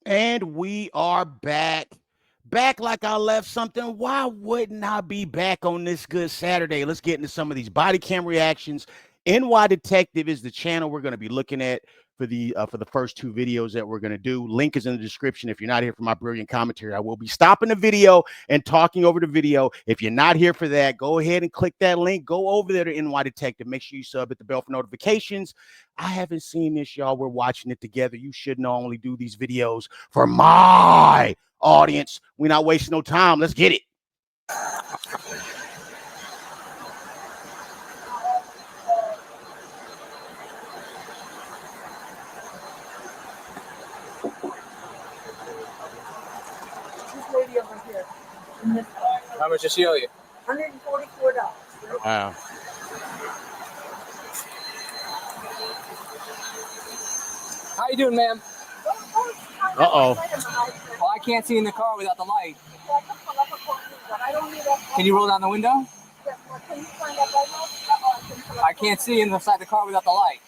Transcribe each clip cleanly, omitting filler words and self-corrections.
And we are back. Back like I left something. Why wouldn't I be back on this good Saturday? Let's get into some of these body cam reactions. NY Detective is the channel we're going to be looking at for the first two videos that we're going to do. Link is in the description. If you're not here for my brilliant commentary, I will be stopping the video and talking over the video. If you're not here for that, go ahead and click that link. Go over there to NY Detective. Make sure you sub, hit the bell for notifications. I haven't seen this, y'all. We're watching it together. You should not only do these videos for my audience. We're not wasting no time. Let's get it. Lady over here. How much does she owe you? $144. Wow. How you doing, ma'am? Uh-oh. Well, I can't see in the car without the light. Can you roll down the window? I can't see inside the car without the light.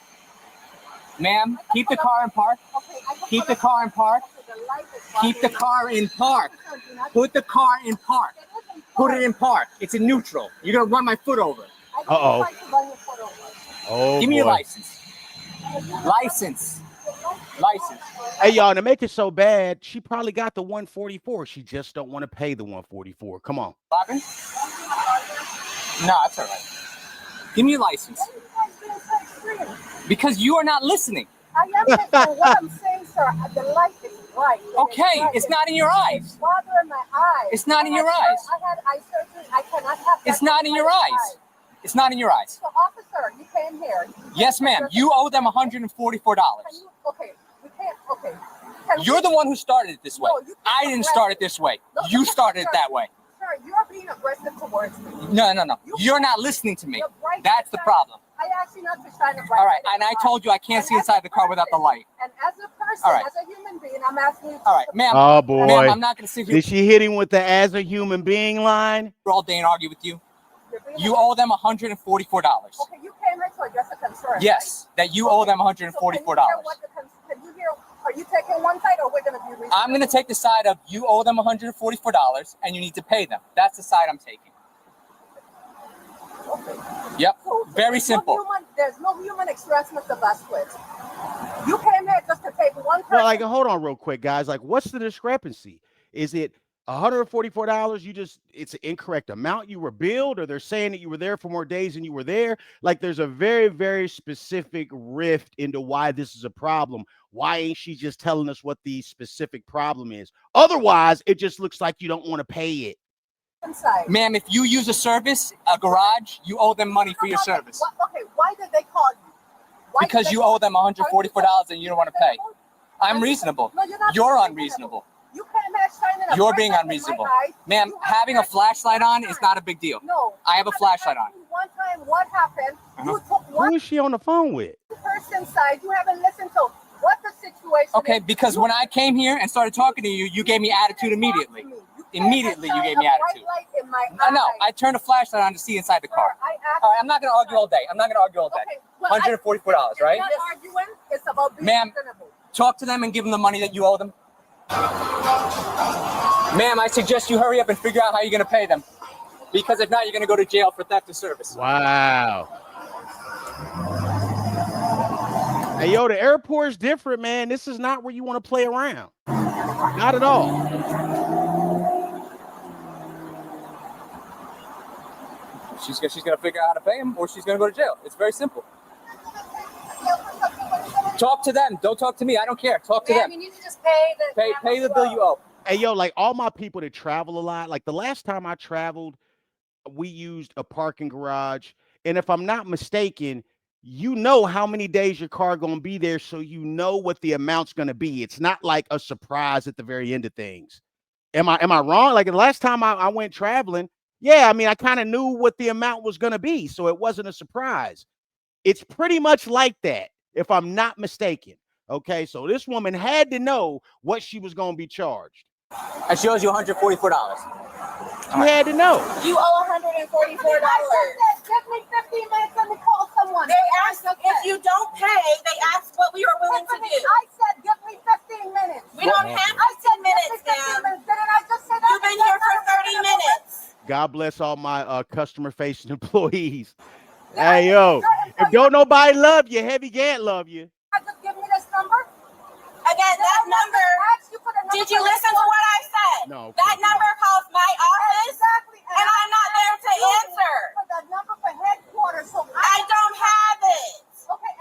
Ma'am, keep the car in park. Keep the car in park. Keep the car in park. Put the car in park. Put it in park. It's in neutral. You're going to run my foot over. Uh-oh. Oh, Give me your boy. license. License. License. Hey, y'all, to make it so bad, she probably got the 144. She just don't want to pay the 144. Come on. Bobbin? No, that's all right. Give me your license. Because you are not listening. I am listening. What I'm saying, sir, the light is right. Okay, it's not in your eyes. It's bothering my eyes. It's not in your eyes. I had eye surgery. I cannot have that. It's not in your eyes. It's not in your eyes. So, officer, you came here. Yes, ma'am. You owe them $144. Okay, we can't. Okay. You're the one who started it this way. No, I didn't start it this way. No, You started it sir, that way. Sir, you are being aggressive towards me. No. You're not listening to me. That's the problem. I asked you not to shine a bright All right, light and I told you I can't see inside the car without the light. And as a person, All right. as a human being, I'm asking you to. All right, ma'am. Oh, boy. Ma'am, I'm not going to sit here Did she hit him with the as a human being line? all day and argue with you. You owe them $144. Okay, you came here to address a concern. Yes, that you owe them $144. Can you hear? Are you taking one side, or we're going to be reasonable? I'm going to take the side of you owe them $144 and you need to pay them. That's the side I'm taking. Yep, So very simple. There's no human expressness of us with. You came here just to take one person. Well, like, hold on real quick, guys. Like, what's the discrepancy? Is it $144? It's an incorrect amount you were billed, or they're saying that you were there for more days than you were there? Like, there's a very, very specific rift into why this is a problem. Why ain't she just telling us what the specific problem is? Otherwise, it just looks like you don't want to pay it. Ma'am, if you use a service, a garage, you owe them money for your service. Okay, why did they call you? Because you owe them $144 and you don't want to pay. I'm reasonable. You're unreasonable. You came here shining a You're bright being light in my unreasonable. eyes. Ma'am, having a flashlight on is not a big deal. No. I have a flashlight on. One time, what happened? You took Who one is she on the phone with? person's side. You haven't listened to what the situation Okay, is. because when I came here and started talking to you, you gave me attitude immediately. Immediately, you gave me attitude. No, I turned a flashlight on to see inside the car. All right, I'm not going to argue all day. $144, right? Not arguing. It's about being Ma'am, reasonable. talk to them and give them the money that you owe them. Ma'am, I suggest you hurry up and figure out how you're going to pay them. Because if not, you're going to go to jail for theft of service. Wow. Hey, yo, the airport's different, man. This is not where you want to play around. Not at all. She's going to figure out how to pay him, or she's going to go to jail. It's very simple. Talk to them. Don't talk to me. I don't care. Talk to them. You need to just pay Pay the bill you owe. Hey, yo, like all my people that travel a lot, like the last time I traveled, we used a parking garage. And if I'm not mistaken, you know how many days your car going to be there, so you know what the amount's going to be. It's not like a surprise at the very end of things. Am I wrong? Like the last time I went traveling, yeah, I mean, I kind of knew what the amount was going to be, so it wasn't a surprise. It's pretty much like that, if I'm not mistaken. Okay, so this woman had to know what she was going to be charged. And she owes you $144. You had to know. You owe $144. Give me 15 minutes, let me call someone. They asked if you don't pay, they asked what we were willing to do. I said, give me 15 minutes. We don't have 15 minutes, ma'am. Didn't I just say that? You've been here for 30 minutes. God bless all my customer-facing employees. Hey, yo, if don't nobody love you, Heavy Gantt love you. Just give me this number. Again, that number, did you listen to what I said? No. That number calls my office, and I'm not there to answer. The number for headquarters, so I don't have it. Okay,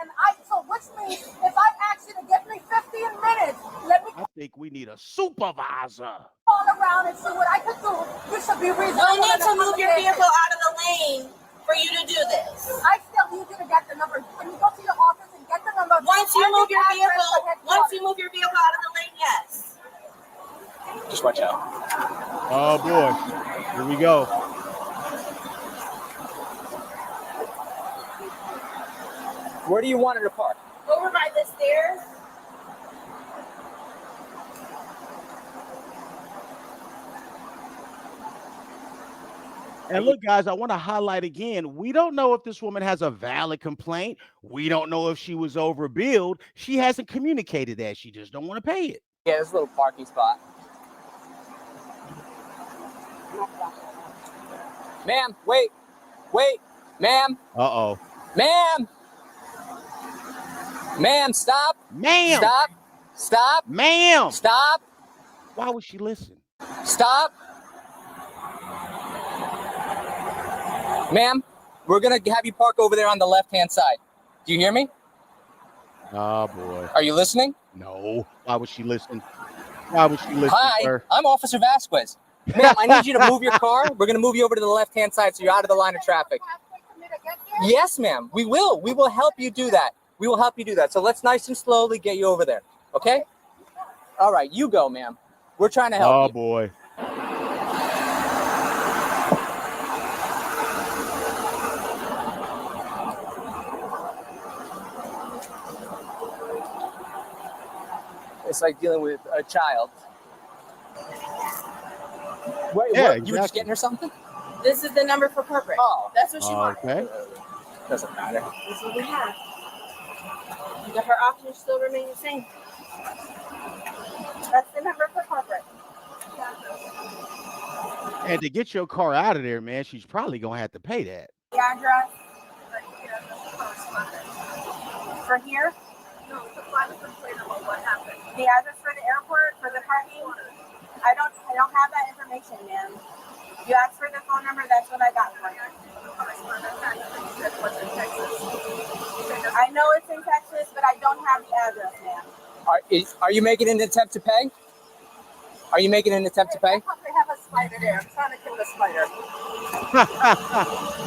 so which means if I ask you to give me 15 minutes, let me I think we need a supervisor. call around and see what I can do. You should be reasonable. You'll need to move your vehicle out of the lane for you to do this. I still need you to get the number. Can you go to your office and get the number? Once you move your vehicle out of the lane, yes. Just watch out. Oh, boy. Here we go. Where do you want her to park? Over by the stairs. And look, guys, I want to highlight again, we don't know if this woman has a valid complaint. We don't know if she was overbilled. She hasn't communicated that. She just don't want to pay it. Yeah, there's a little parking spot. Ma'am, wait, ma'am. Uh-oh. Ma'am, stop. Ma'am. Stop. Ma'am. Stop. Why would she listen? Stop. Ma'am, we're going to have you park over there on the left-hand side. Do you hear me? Oh, boy. Are you listening? No. Why would she listen? Why would she listen, Hi, sir? I'm Officer Vasquez. Ma'am, I need you to move your car. We're going to move you over to the left-hand side so you're out of the line of traffic. Yes, ma'am. We will. We will help you do that. We will help you do that. So let's nice and slowly get you over there. Okay? All right, you go, ma'am. We're trying to help you. Oh, boy. It's like dealing with a child. Wait, Yeah, what? You were just getting her something? This is the number for corporate. Oh. That's what she wants. Okay. Doesn't matter. This is what we have. Her options still remain the same. That's the number for corporate. And to get your car out of there, man, she's probably going to have to pay that. The address for here? No, the flight was complaint about what happened. The address for the airport, for the parking? I don't have that information, ma'am. You asked for the phone number, that's what I got for you. I know it's in Texas, but I don't have the address, ma'am. Are you making an attempt to pay? Are you making an attempt to pay? They have a spider there. I'm trying to kill the spider.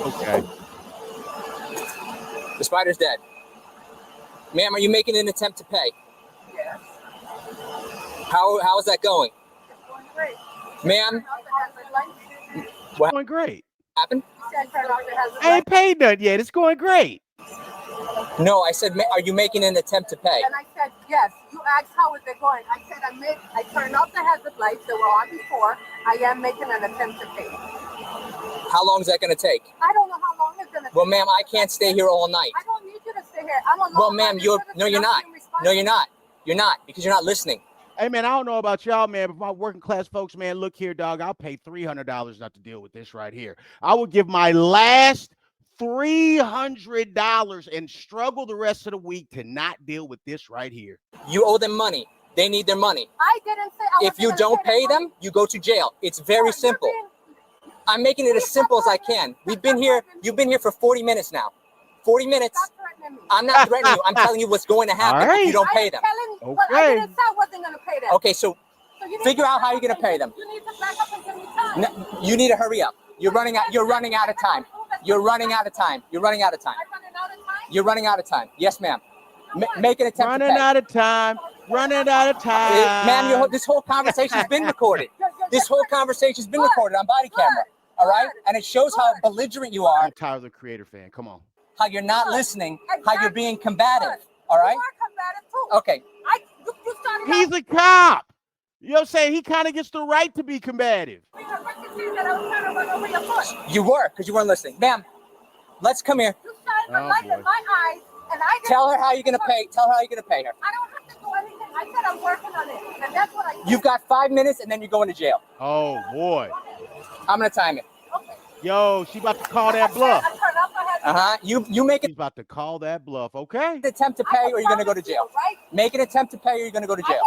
Okay. The spider's dead. Ma'am, are you making an attempt to pay? Yes. How is that going? It's going great. Ma'am? It's going great. Happened? I ain't paid nothing yet. It's going great. No, I said, are you making an attempt to pay? And I said, yes. You asked how is it going. I said, I turned off the hazard lights that were on before. I am making an attempt to pay. How long is that going to take? I don't know how long it's going to take. Well, ma'am, I can't stay here all night. I don't need you to stay here. I'm alone. Well, ma'am, you're not. No, you're not. You're not, because you're not listening. Hey, man, I don't know about y'all, man, but my working class folks, man, look here, dog. I'll pay $300 not to deal with this right here. I would give my last $300 and struggle the rest of the week to not deal with this right here. You owe them money. They need their money. I didn't say I If you don't pay them, you go to jail. It's very simple. I'm making it as simple as I can. You've been here for 40 minutes now. 40 minutes. I'm not threatening you. I'm telling you what's going to happen if you don't pay them. Okay. I didn't say I wasn't going to pay them. Okay, so figure out how you're going to pay them. You need to back up and give me time. No, you need to hurry up. You're running out of time. You're running out of time. You're running out of time. I'm running out of time? You're running out of time. Yes, ma'am. Make an attempt to Running pay. out of time. Running out of time. Ma'am, this whole conversation's been recorded. This whole conversation's been recorded on body camera. All right? And it shows how belligerent you are. I'm Tyler, the Creator fan. Come on. How you're not listening. How you're being combative. All right? You are combative too. Okay. You started He's a cop. You know what I'm saying? He kind of gets the right to be combative. out. saying that I was trying to run over your foot. You were, because you weren't listening. Ma'am, let's come here. You shined the light in my eyes, and I didn't. Tell her how you're going to pay. Tell her how you're going to pay her. I don't have to do anything. I said I'm working on it, and that's what I did. You've got 5 minutes, and then you're going to jail. Oh, boy. I'm going to time it. Okay. Yo, she about to call that bluff. I turned off my head. Uh-huh. You make She's an about to call that bluff, okay? attempt to pay, or you're going to go to jail. Right? Make an attempt to pay, or you're going to go to jail.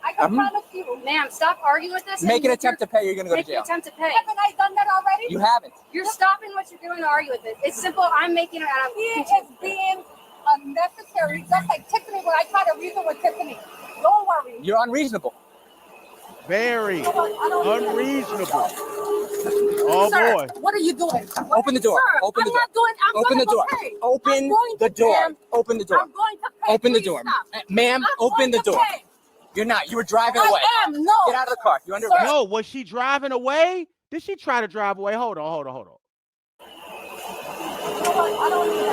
I can promise you. Ma'am, stop arguing with this. Make an attempt to pay, or you're going to go to Make an jail. attempt to pay. Haven't I done that already? You haven't. You're stopping what you're doing to argue with it. It's simple. I'm making it out of He is being unnecessary, just like Tiffany when I try to reason with Tiffany. Don't worry. You're unreasonable. Very I don't unreasonable. Oh, Sir, boy. what are you doing? Open the door. Sir, Open the I'm door. not doing. I'm Open the gonna door. go pay. Open I'm going the to door. pay. Open the door. I'm going to pay. Open the Please door. stop. Ma'am, I'm open going the to door. pay. You're not. You were driving away. I am. No. Get out of the car. You're under Sir. arrest. No, was she driving away? Did she try to drive away? Hold on. You know what? I don't need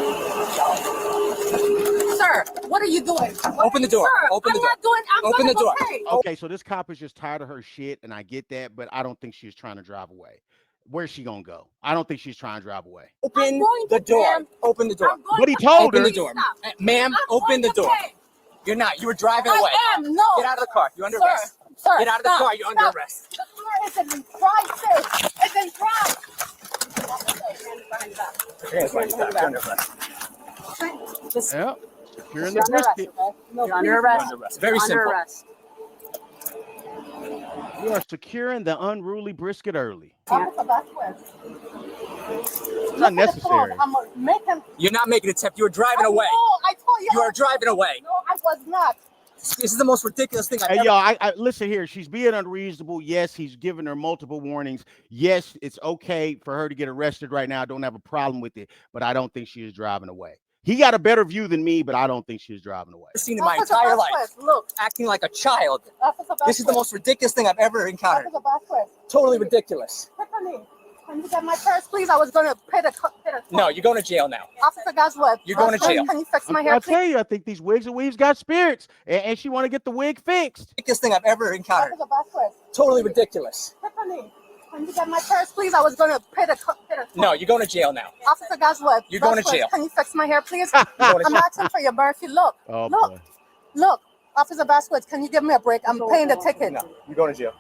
Sir, what are you doing? Open the door. Sir, Open the I'm door. not doing. I'm Open gonna the go door. pay. Okay, so this cop is just tired of her shit, and I get that, but I don't think she's trying to drive away. Where's she gonna go? I don't think she's trying to drive away. Open going the to door. pay. Open the door. I'm going But he to told Open her. the door. Stop. Ma'am, I'm open going the to door. pay. You're not. You were driving away. I am. No. Get out of the car. You're under Sir, arrest. Sir, Get out of the stop. car. You're under Stop. arrest. The car isn't in drive, sir. It's in drive. You're under arrest. Yeah. You're in You're the under arrest, brisket. okay? No, You're under please. arrest. Under arrest. Very Under simple. arrest. You are securing the unruly brisket early. Officer Vasquez. It's unnecessary. I'm gonna make him. You're not making an attempt. You were driving away. I told you. You are driving away. No, I was not. This is the most ridiculous thing I've Hey, ever. y'all, I listen here. She's being unreasonable. Yes, he's giving her multiple warnings. Yes, it's okay for her to get arrested right now. I don't have a problem with it, but I don't think she is driving away. He got a better view than me, but I don't think she's driving away. I've seen in my Officer entire Vasquez, life. Look, Acting like a child. Officer Vasquez. This is the most ridiculous thing I've ever encountered. Officer Vasquez. Totally ridiculous. Tiffany, can you get my purse, please? I was gonna pay the. No, you're going to jail now. Officer Vasquez. You're going to jail. Can you fix my I hair, tell please? you, I think these wigs and weaves got spirits, and she want to get the wig fixed. Ridiculous thing I've ever encountered. Officer Vasquez. Totally ridiculous. Tiffany, can you get my purse, please? I was gonna pay the. No, you're going to jail now. Officer Vasquez. You're going to jail. Can you fix my hair, please? You're going to I'm jail. asking for your mercy. Look. Oh, Look. boy. Look. Officer Vasquez, can you give me a break? I'm paying the ticket. No, you're going to jail.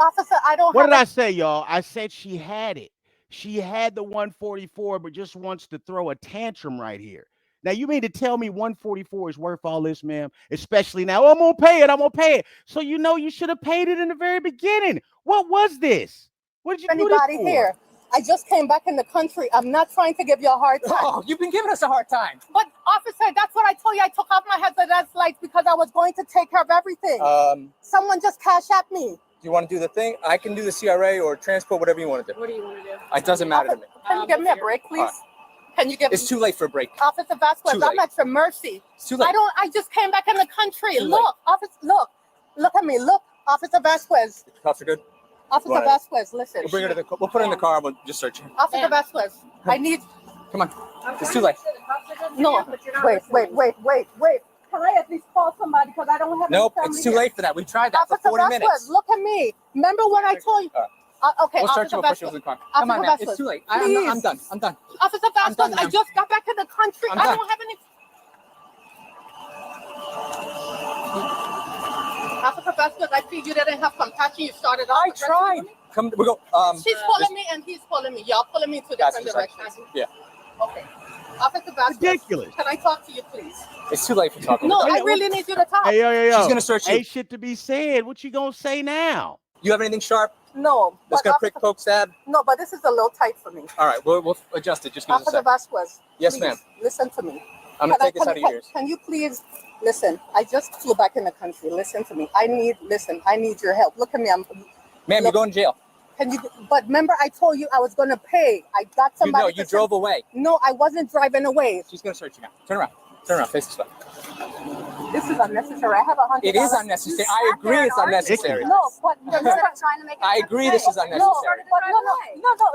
Officer, I don't What have did I a- say, y'all? I said she had it. She had the 144, but just wants to throw a tantrum right here. Now, you mean to tell me 144 is worth all this, ma'am? Especially now, I'm going to pay it. I'm going to pay it. So, you know, you should have paid it in the very beginning. What was this? What did you do this anybody for? here. I just came back in the country. I'm not trying to give you a hard time. Oh, you've been giving us a hard time. But officer, that's what I told you. I took off my hazardous lights because I was going to take care of everything. Someone just cash at me. Do you want to do the thing? I can do the CRA or transport, whatever you want to do. What do you want to do? It doesn't matter to me. Can you give me a break, please? All right. Can you give It's too late for a break. Officer Vasquez, Too late. I'm at your mercy. It's too late. I just came back in the country. Too Look, officer, look at me. Look, Officer Vasquez. Cops are good. Officer Go ahead. Vasquez, listen. We'll bring her to the. We'll put her in the car. We'll just search her. Officer Vasquez, I need. Come on. It's too late. No, wait. Can I at least call somebody because I don't have any Nope, family it's too here. late for that. We tried that for Officer 40 Vasquez, minutes. look at me. Remember when I told you? Okay, We'll search Officer her. We'll push her Vasquez. in the car. Come on, Officer man. Vasquez, It's too late. please. I'm done. I'm done. Officer Vasquez, done, I ma'am. just got back in the country. I'm I done. don't have any. Officer Vasquez, I feel you didn't have compassion. You started off. I tried. Come, we go. She's pulling me and he's pulling me. Y'all pulling me to Guys, different sorry. directions. Yeah. Okay. Officer Vasquez, Ridiculous. can I talk to you, please? It's too late for talking. No, Hey, I really need you to talk. Hey, yo. She's gonna search you. Ain't shit to be said. What you gonna say now? You have anything sharp? No. That's but gonna prick, poke, stab. No, but this is a little tight for me. All right, we'll adjust it. Just give us a Officer sec. Vasquez. Yes, please, ma'am. Listen to me. I'm gonna take this out of your ears. Can you please listen? I just flew back in the country. Listen to me. I need your help. Look at me. Ma'am, you're going to jail. But remember, I told you I was gonna pay. I got somebody. You drove away. No, I wasn't driving away. She's gonna search you now. Turn around. Turn around. Face this way. This is unnecessary. I have $100. It is unnecessary. I agree it's unnecessary. No, but remember, trying to make I agree this is unnecessary. No.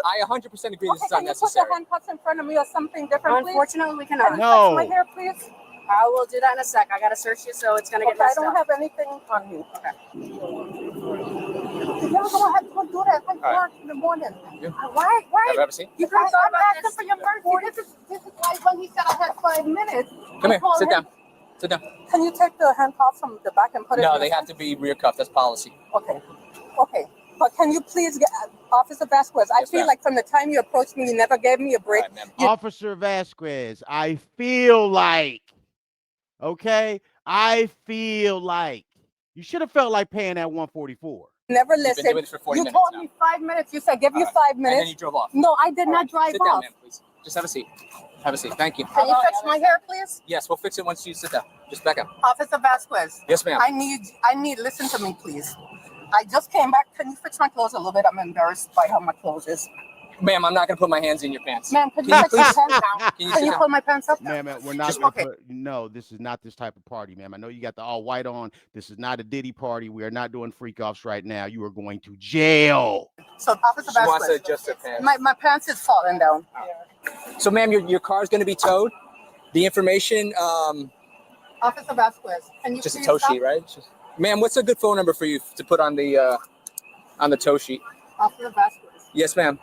I 100% agree this is Can you put the unnecessary. handcuffs in front of me or something different, please? Unfortunately, we Can cannot. you No. fix my hair, please? I will do that in a sec. I gotta search you, so it's gonna get I messed don't up. have anything on you. Okay. You don't have to do that. I right. work in the morning. Yeah. Why? Have a seat. You guys are asking for your mercy. This is why when he said I had 5 minutes. Come here. Sit down. Sit down. Can you take the handcuffs from the back and put it? No, in they have to be rear cuffed. That's policy. Okay. But can you please get Officer Vasquez? I Yes, feel ma'am. like from the time you approached me, you never gave me a break. All right, ma'am. Officer Vasquez, I feel like, okay, you should have felt like paying that 144. Never You've been listened. doing this for 40 You minutes told now. me 5 minutes. You said give you All right. 5 And then minutes. you drove off. No, I did All not right. drive Sit off. down, ma'am, please. Just have a seat. Have a seat. Thank you. Can you fix my hair, please? Yes, we'll fix it once you sit down. Just back up. Officer Vasquez. Yes, ma'am. I need, listen to me, please. I just came back. Can you fix my clothes a little bit? I'm embarrassed by how my clothes is. Ma'am, I'm not going to put my hands in your pants. Ma'am, can you Can you fix my please- pants down? Can you Can sit you down? pull my pants up? Ma'am, we're not Just- gonna okay. no, this is not this type of party, ma'am. I know you got the all white on. This is not a Diddy party. We are not doing freak offs right now. You are going to jail. So, Officer She wants to Vasquez, adjust her pants. my pants is falling down. So, ma'am, your car is going to be towed. The information, Officer Vasquez, can you just a please tow stop? sheet, right? Ma'am, what's a good phone number for you to put on the tow sheet? Officer Vasquez, Yes, ma'am.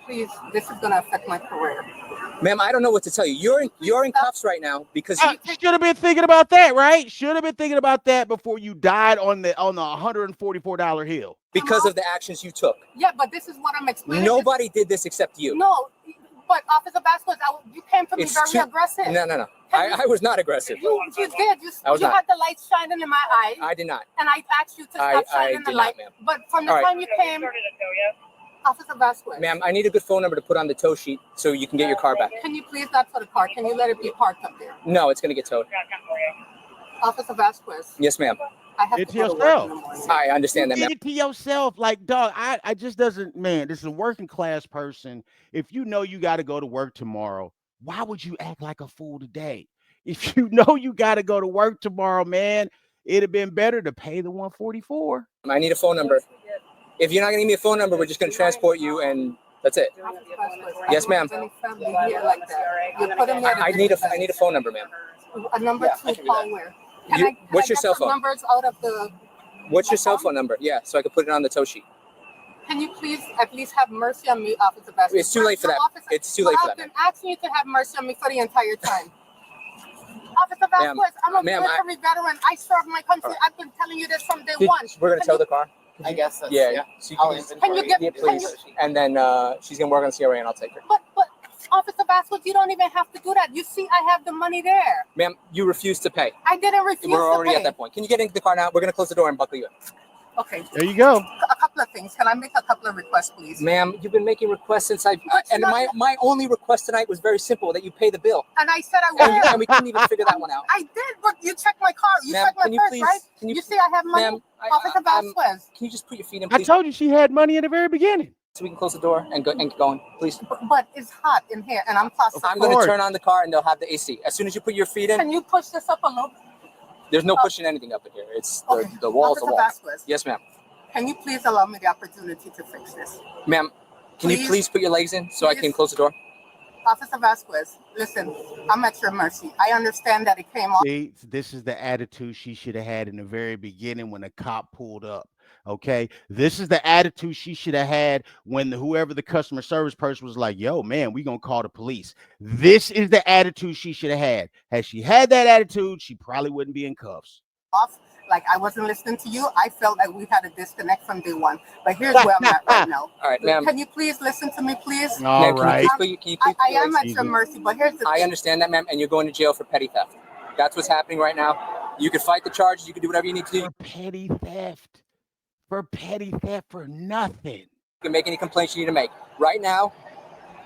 please, this is going to affect my career. Ma'am, I don't know what to tell you. You're in cuffs right now because You should have been thinking about that, right? Should have been thinking about that before you died on the $144 hill. because of the actions you took. Yeah, but this is what I'm explaining. Nobody did this except you. No, but Officer Vasquez, you came for me It's very too- aggressive. No. I was not aggressive. You did. I was You not. had the lights shining in my eyes, I did not. and I asked you to I stop shining the did light. not, ma'am. But from the All right. time you came, Officer Vasquez, Ma'am, I need a good phone number to put on the tow sheet so you can get your car back. can you please not for the car? Can you let it be parked up there? No, it's going to get towed. Officer Vasquez, Yes, ma'am. I have It's to go to work yourself. in the morning. I understand that, You ma'am. did it to yourself. Like, dog, I just doesn't, man, this is a working class person. If you know you got to go to work tomorrow, why would you act like a fool today? If you know you got to go to work tomorrow, man, it'd have been better to pay the 144. I need a phone number. If you're not going to give me a phone number, we're just going to transport you and that's it. Officer Vasquez, Yes, ma'am. I don't have any family here like that. You're putting me at I need a phone number, ma'am. a number Yeah, I to can do call that. where? What's your get cell the phone? Numbers out of the. What's My your cell phone? phone number? Yeah, so I can put it on the tow sheet. Can you please at least have mercy on me, Officer Vasquez? It's too late for that. Officer, It's too late for I've that, been asking you to have mercy on me for the entire time. Officer Ma'am, Vasquez, I'm a ma'am, military veteran. I served my country. All right. I've been telling you this from day one. We're going to Can tow the car? I guess that's, Yeah. So you Can you get? yeah, Can please. you, And then she's going to work on the CRA and I'll take her. but Officer Vasquez, you don't even have to do that. You see, I have the money there. Ma'am, you refuse to pay. I didn't refuse We're to already pay. at that point. Can you get into the car now? We're going to close the door and buckle you in. Okay. There you go. A couple of things. Can I make a couple of requests, please? Ma'am, you've been making requests since and my only request tonight was very simple, that you pay the bill. And I said I And, will. and we couldn't even figure that one out. I did, but you checked my car. You Ma'am, checked my can you purse, please, right? can you, You see, I have money. ma'am, Officer Vasquez. can you just put your feet in, I please, told you she had money in the very beginning. so we can close the door and get going, please? But it's hot in here, and I'm claustrophobic. I'm going to course. turn on the car and they'll have the AC. As soon as you put your feet in, Can you push this up a little? there's no pushing anything up in here. It's Okay. the wall's the Officer wall. Vasquez, Yes, ma'am. can you please allow me the opportunity to fix this? Ma'am, can you Please. please put your legs in so I can Please. close the door? Officer Vasquez, listen, I'm at your mercy. I understand that it came off. See, this is the attitude she should have had in the very beginning when the cop pulled up. Okay, this is the attitude she should have had when whoever the customer service person was like, "Yo, man, we gonna call the police." This is the attitude she should have had. Had she had that attitude, she probably wouldn't be in cuffs. Like I wasn't listening to you. I felt like we had a disconnect from day one. But here's where I'm at right now. All right, ma'am. Can you please listen to me, please? All Ma'am, right. can you please put I your am legs at in? your mercy, but here's the I thing. understand that, ma'am, and you're going to jail for petty theft. That's what's happening right now. You can fight the charges. You can do whatever you need to do. You For petty theft. For petty theft for nothing. can make any complaints you need to make. Right now,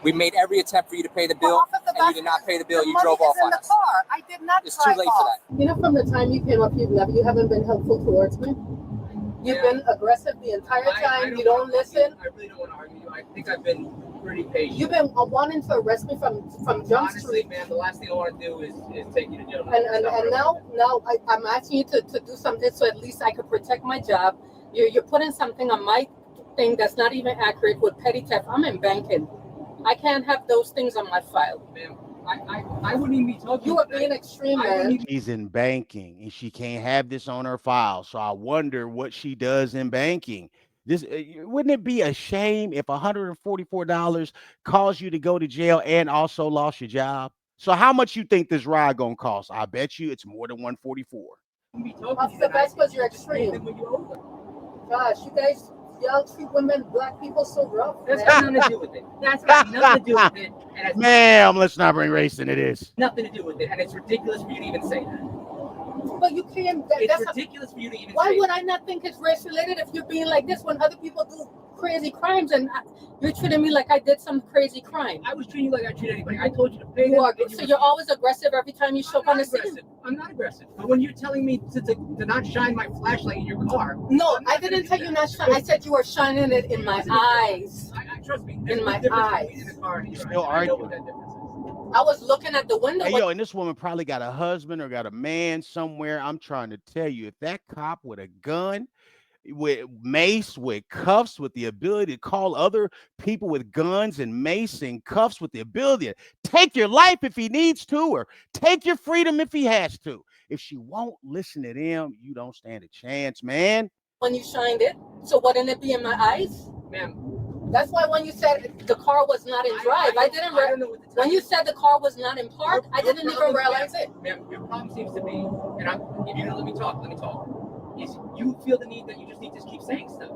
we made every attempt for you to pay the bill, Officer and you did not pay the bill. the You money drove is off in on the us. car. I did not It's too drive late for off. that. You know, from the time you came up, you haven't been helpful towards me. You've been aggressive the entire time. You don't listen. I really don't want to argue you. I think I've been pretty patient. You've been wanting to arrest me from Jump Honestly, Street. man, the last thing I want to do is take you to jail. And now I'm asking you to do something so at least I could protect my job. You're putting something on my thing that's not even accurate with petty theft. I'm in banking. I can't have those things on my file. Ma'am, I wouldn't even be talking. You are being extreme, man. She's in banking and she can't have this on her file. So I wonder what she does in banking. This wouldn't it be a shame if $144 caused you to go to jail and also lost your job? So how much you think this ride gonna cost? I bet you it's more than 144. That's the best because you're extreme. Gosh, you guys, y'all treat women, black people so rough. That's got nothing to do with it. That's got nothing to do with it. And it's Ma'am, let's not bring race into this. nothing to do with it. And it's ridiculous for you to even say that. But you can't. It's ridiculous for you to even why say would I not think it's race related if you're being like this when other people do crazy crimes and you're treating me like I did some crazy crime? I was treating you like I treat anybody. I told you to pay. You are, so you're always aggressive every time you show up on the scene. I'm not aggressive. But when you're telling me to not shine my flashlight in your car. No, I didn't tell you not shine. I said you were shining it in my eyes. Trust me. In my eyes. Still arguing. I was looking at the window. Hey, yo, and this woman probably got a husband or got a man somewhere. I'm trying to tell you, if that cop with a gun, with mace, with cuffs, with the ability to call other people with guns and mace and cuffs, with the ability to take your life if he needs to, or take your freedom if he has to. If she won't listen to them, you don't stand a chance, man. When you shined it, so wouldn't it be in my eyes? Ma'am. That's why when you said the car was not in drive, I didn't. When you said the car was not in park, I didn't even realize it. Ma'am, your problem seems to be, and if you're gonna let me talk, is you feel the need that you just need to keep saying stuff.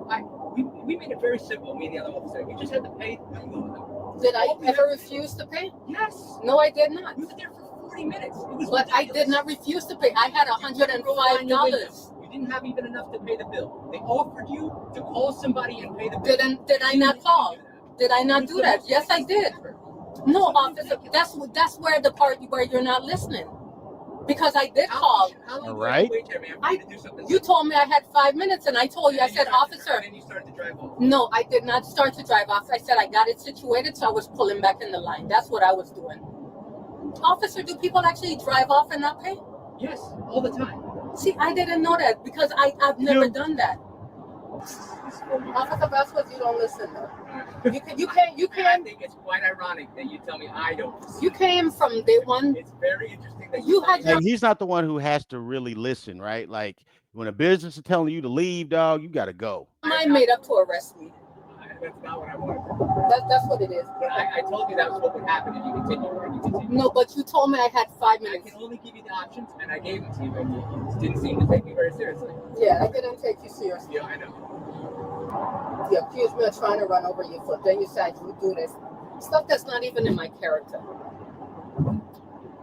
We made it very simple, me and the other officer. You just had to pay and go with them. Did I ever refuse to pay? Yes. No, I did not. You were there for 40 minutes. But I did not refuse to pay. I had $105. You didn't have even enough to pay the bill. They offered you to call somebody and pay the bill. Did I not call? Did I not do that? Yes, I did. No, officer, that's where the part where you're not listening. Because I did call. All right. You told me I had 5 minutes, and I told you, I said, officer. And you started to drive off. No, I did not start to drive off. I said I got it situated, so I was pulling back in the line. That's what I was doing. Officer, do people actually drive off and not pay? Yes, all the time. See, I didn't know that because I've never done that. Officer Vasquez, you don't listen though. You can't. I think it's quite ironic that you tell me I don't listen. You came from day one. It's very interesting that you had. And he's not the one who has to really listen, right? Like when a business is telling you to leave, dog, you got to go. I made up to arrest me. That's not what I wanted. That's what it is. But I told you that was what would happen if you continue. No, but you told me I had 5 minutes. I can only give you the options, and I gave them to you, but you didn't seem to take me very seriously. Yeah, I didn't take you seriously. Yeah, I know. You accused me of trying to run over your foot. Then you said you do this stuff that's not even in my character.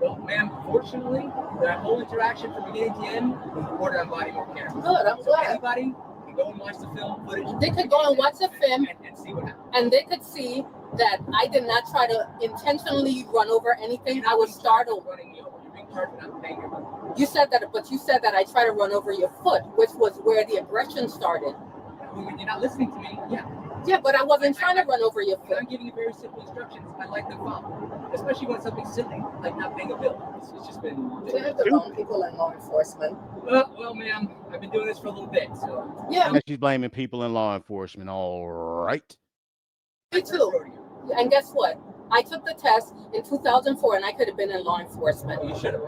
Well, ma'am, fortunately, that whole interaction from beginning to end was recorded on body more camera. Good, I'm glad. Anybody can go and watch the film footage. They could go and watch the film and see what happened. And they could see that I did not try to intentionally run over anything. I was startled. You're being charged with not paying your money. You said that, but you said that I tried to run over your foot, which was where the aggression started. When you're not listening to me, yeah. Yeah, but I wasn't trying to run over your foot. I'm giving you very simple instructions. I like them follow, especially when something silly, like not paying a bill. It's just been. They have the wrong people in law enforcement. Well, ma'am, I've been doing this for a little bit, so. Yeah. She's blaming people in law enforcement. All right. Me too. And guess what? I took the test in 2004, and I could have been in law enforcement. You should have.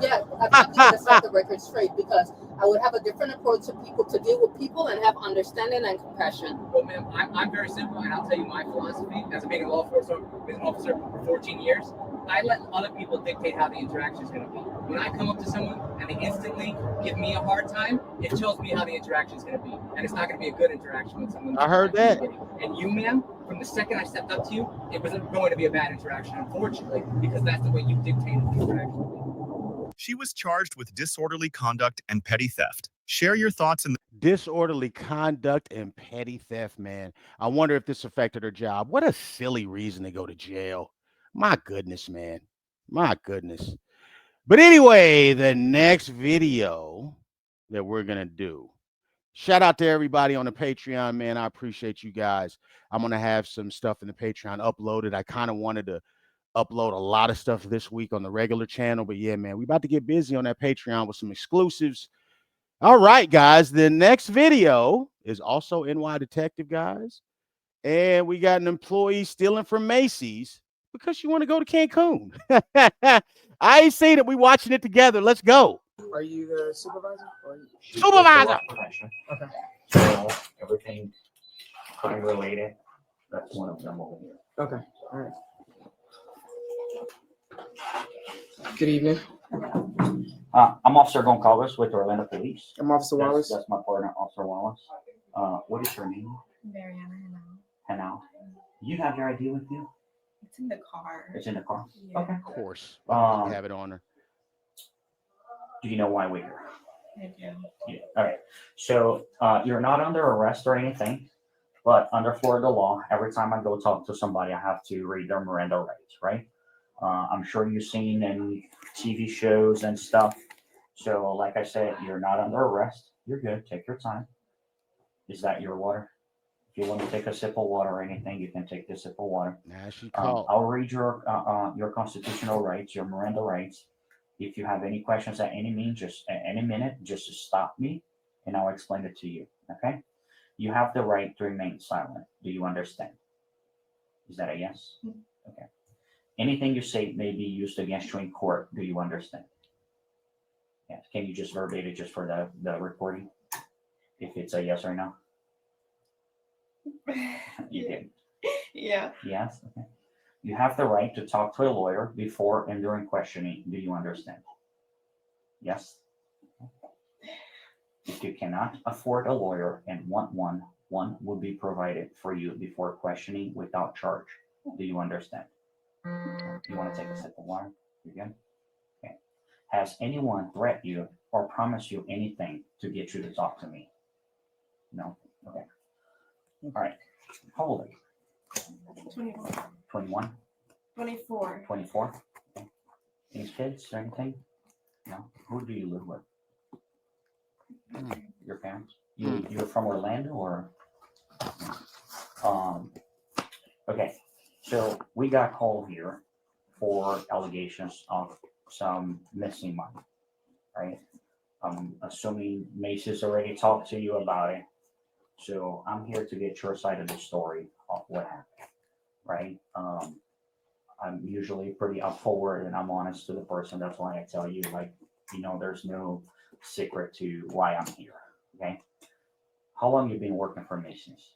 Yeah, I probably would have set the record straight because I would have a different approach to people, to deal with people and have understanding and compassion. Well, ma'am, I'm very simple, and I'll tell you my philosophy as being a law enforcement officer for 14 years. I let other people dictate how the interaction is going to be. When I come up to someone and they instantly give me a hard time, it shows me how the interaction is going to be, and it's not going to be a good interaction with someone. I heard that. And you, ma'am, from the second I stepped up to you, it wasn't going to be a bad interaction, unfortunately, because that's the way you dictated the interaction. She was charged with disorderly conduct and petty theft. Share your thoughts in the disorderly conduct and petty theft, man. I wonder if this affected her job. What a silly reason to go to jail. My goodness, man. My goodness. But anyway, the next video that we're going to do. Shout out to everybody on the Patreon, man. I appreciate you guys. I'm going to have some stuff in the Patreon uploaded. I kind of wanted to upload a lot of stuff this week on the regular channel, but yeah, man, we about to get busy on that Patreon with some exclusives. All right, guys, the next video is also NY Detective, guys, and we got an employee stealing from Macy's, Because you want to go to Cancun. I ain't seen it. We watching it together. Let's go. Are you the supervisor? Or Supervisor. Okay. So everything crime related. That's one of them over here. Okay. All right. Good evening. I'm Officer Goncalves with Orlando Police. I'm Officer Wallace. That's my partner, Officer Wallace. What is your name? Mariana Hanau. You have your ID with you? It's in the car. It's in the car? Yeah. Okay. Of course. Um, Have it on her. Do you know why we're here? I do. Yeah. All right. So you're not under arrest or anything, but under Florida law, every time I go talk to somebody, I have to read their Miranda rights, right? I'm sure you've seen in TV shows and stuff. So, like I said, you're not under arrest. You're good. Take your time. Is that your water? If you want to take a sip of water or anything, you can take this sip of water. Now she called. I'll read your constitutional rights, your Miranda rights. If you have any questions at any means, just at any minute, just stop me and I'll explain it to you. Okay? You have the right to remain silent. Do you understand? Is that a yes? Okay. Anything you say may be used against you in court. Do you understand? Yes. Can you just verbatim it just for the recording? If it's a yes or no? You did. Yeah. Yes. Okay. You have the right to talk to a lawyer before and during questioning. Do you understand? Yes. If you cannot afford a lawyer and want one will be provided for you before questioning without charge. Do you understand? You want to take a sip of water? You good? Okay. Has anyone threatened you or promised you anything to get you to talk to me? No? Okay. All right. How old are you? 24. 21? 24. 24? Okay. Any kids or anything? No? Who do you live with? Your parents? You're from Orlando or? Okay. So we got called here for allegations of some missing money, right? I'm assuming Macy's already talked to you about it. So I'm here to get your side of the story of what happened, right? I'm usually pretty up forward and I'm honest to the person. That's why I tell you, like, there's no secret to why I'm here, okay? How long you been working for Macy's?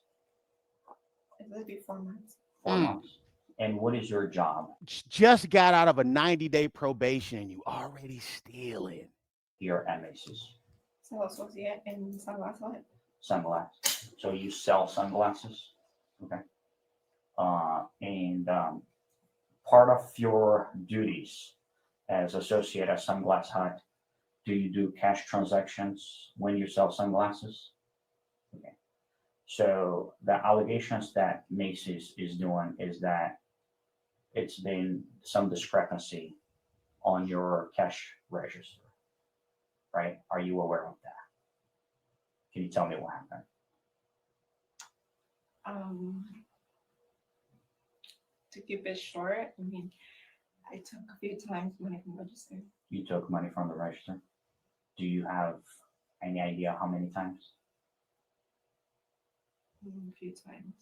It'll be 4 months. 4 months. And what is your job Just got out of a 90-day probation and you already stealing. here at Macy's? So associate in sunglasses. Sunglasses. So you sell sunglasses? Okay. And part of your duties as associate at Sunglass Hut, do you do cash transactions when you sell sunglasses? Okay. So the allegations that Macy's is doing is that it's been some discrepancy on your cash register, right? Are you aware of that? Can you tell me what happened? To keep it short, I mean, I took a few times money from register. You took money from the register. Do you have any idea how many times? A few times.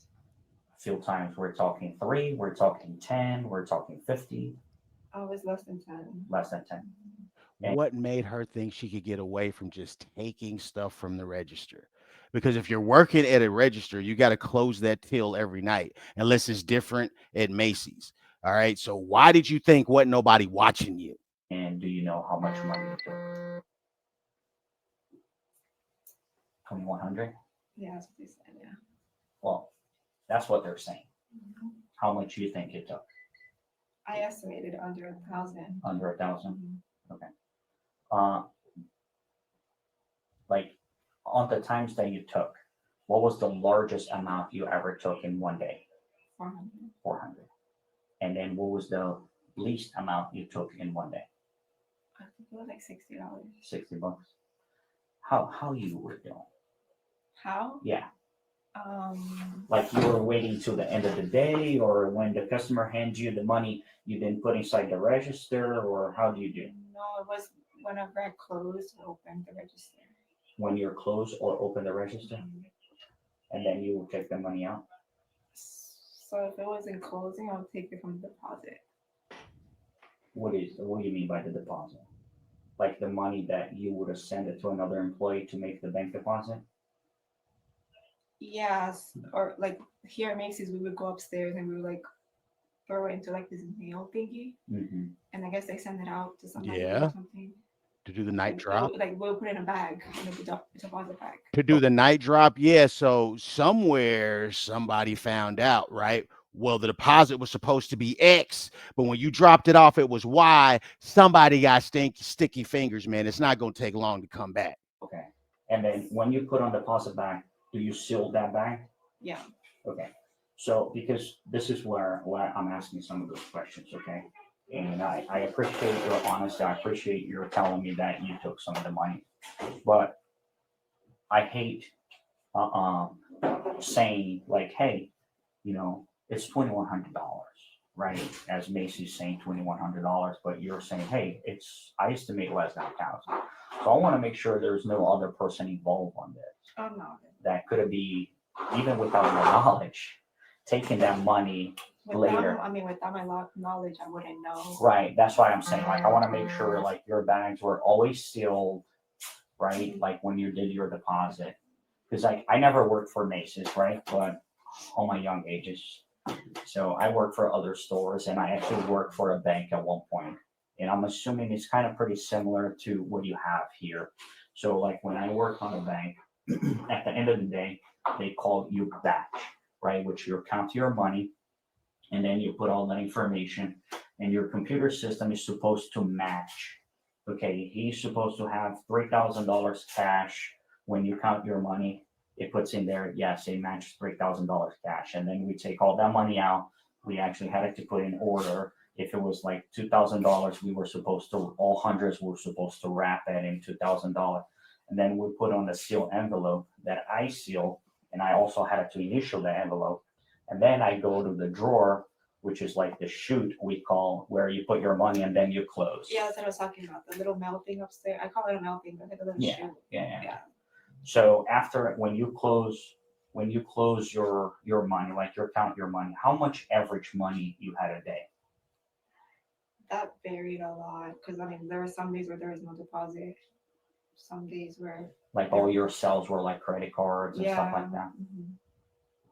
A few times. We're talking 3, we're talking 10, we're talking 50. Oh, it was less than 10. Less than 10. What made her think she could get away from just taking stuff from the register? Because if you're working at a register, you got to close that till every night, unless it's different at Macy's. All right. So why did you think wasn't nobody watching you? And do you know how much money you took? 2,100? Yeah, that's what they said, yeah. Well, that's what they're saying. How much do you think it took? I estimated under 1,000. Under 1,000? Okay. Like on the times that you took, what was the largest amount you ever took in one day? 400. 400. And then what was the least amount you took in one day? I think it was like $60. 60 bucks. How you were doing? How? Yeah. Like you were waiting till the end of the day, or when the customer hands you the money, you then put inside the register, or how do you do? No, it was whenever I closed or opened the register. When you're closed or open the register, and then you will take the money out. So if it was in closing, I'll take it from the deposit. What do you mean by the deposit? Like the money that you would have sent it to another employee to make the bank deposit? Yes, or like here at Macy's, we would go upstairs and we would like throw it into like this mail thingy, Mm-hmm. and I guess they send it out to somebody Yeah. or something. To do the night drop. We'll put it in a bag, in a deposit bag. To do the night drop, yeah. So somewhere somebody found out, right? Well, the deposit was supposed to be X, but when you dropped it off, it was Y. Somebody got sticky fingers, man. It's not gonna take long to come back. Okay. And then when you put on deposit bag, do you seal that bag? Yeah. Okay. So because this is where I'm asking some of those questions, okay? And I appreciate your honesty. I appreciate your telling me that you took some of the money. But I hate saying like, hey, it's $2,100, right? As Macy's saying $2,100, but you're saying, hey, I estimate less than 1,000. So I want to make sure there's no other person involved on this. Oh no. That could be, even without your knowledge, taking that money later. Without my knowledge, I wouldn't know. Right. That's why I'm saying, like, I want to make sure like your bags were always sealed, right? Like when you did your deposit. Because like I never worked for Macy's, right? But all my young ages. So I worked for other stores and I actually worked for a bank at one point. And I'm assuming it's kind of pretty similar to what you have here. So like when I worked on a bank, at the end of the day, they call you batch, right? Which you count your money and then you put all that information and your computer system is supposed to match. Okay, he's supposed to have $3,000 cash. When you count your money, it puts in there, yes, it matches $3,000 cash. And then we take all that money out. We actually had it to put in order. If it was like $2,000, we were supposed to, all hundreds were supposed to wrap it in $2,000. And then we put on the seal envelope that I seal, and I also had to initial the envelope. And then I go to the drawer, which is like the chute we call, where you put your money and then you close. Yeah, that's what I was talking about. The little mail thing upstairs. I call it a mail thing, but it's a little shoe. Yeah. So after when you close your money, like you count your money, how much average money you had a day? That varied a lot because there were some days where there was no deposit. Some days where like all your sales were like credit cards and stuff like that. Mm-hmm.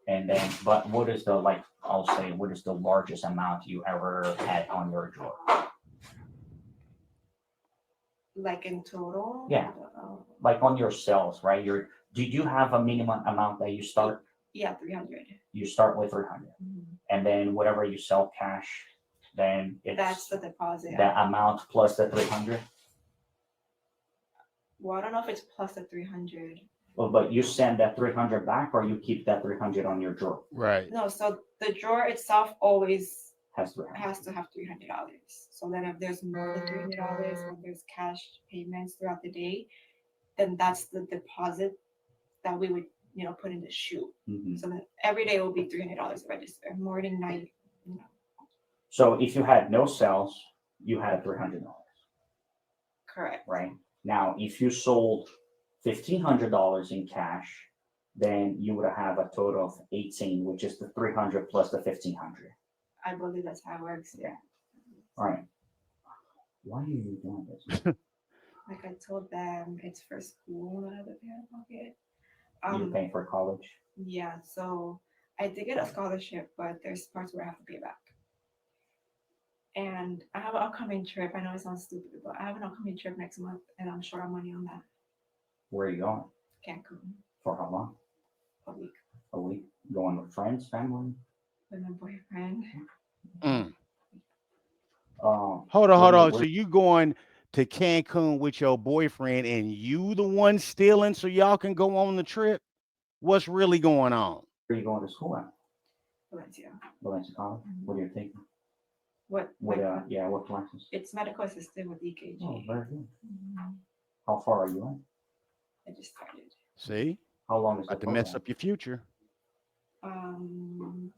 And then, but what is the what is the largest amount you ever had on your drawer? Like in total? Yeah. Like on your sales, right? Did you have a minimum amount that you start? Yeah, 300. You start with 300. Mm-hmm. And then whatever you sell cash, then that's the deposit. The amount plus the 300? Well, I don't know if it's plus the 300. Well, but you send that 300 back or you keep that 300 on your drawer? Right. No, so the drawer itself always has to have $300. So then if there's more than $300 or there's cash payments throughout the day, then that's the deposit that we would, put in the chute. Mm-hmm. So then every day will be $300 register, morning, night. So if you had no sales, you had $300. Correct. Right. Now, if you sold $1,500 in cash, then you would have a total of 18, which is the 300 plus the 1,500. I believe that's how it works. Yeah. All right. Why are you doing this? Like I told them, it's for school, not out of pay out of pocket. You're paying for college? Yeah. So I did get a scholarship, but there's parts where I have to pay back. And I have an upcoming trip. I know it sounds stupid, but I have an upcoming trip next month, and I'm short on money on that. Where are you going? Cancun. For how long? A week. A week? Going with friends, family? With my boyfriend. Hold on. So you going to Cancun with your boyfriend and you the one stealing so y'all can go on the trip? What's really going on? Where are you going to school at? Valencia. Valencia College? Mm-hmm. What are you taking? What classes? It's medical assistant with EKG. Oh, very good. Mm-hmm. How far are you in? I just started. See? How long is about the to mess up your future?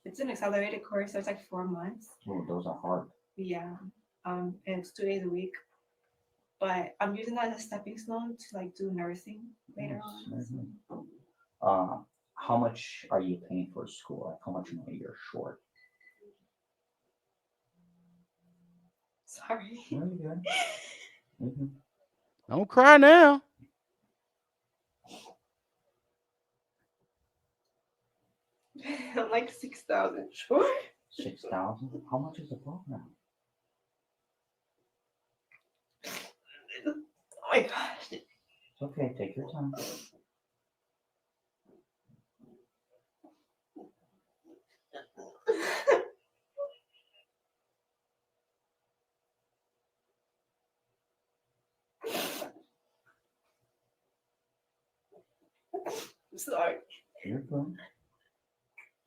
It's an accelerated course, so it's like 4 months. Oh, those are hard. Yeah. And it's 2 days a week. But I'm using that as a stepping stone to do nursing later on. how much are you paying for school? Like how much money you're short? Sorry. Very good. Mhm. Don't cry now. I'm like 6,000 short. 6,000? How much is the program? Oh my gosh. It's okay, take your time. I'm sorry. You're good.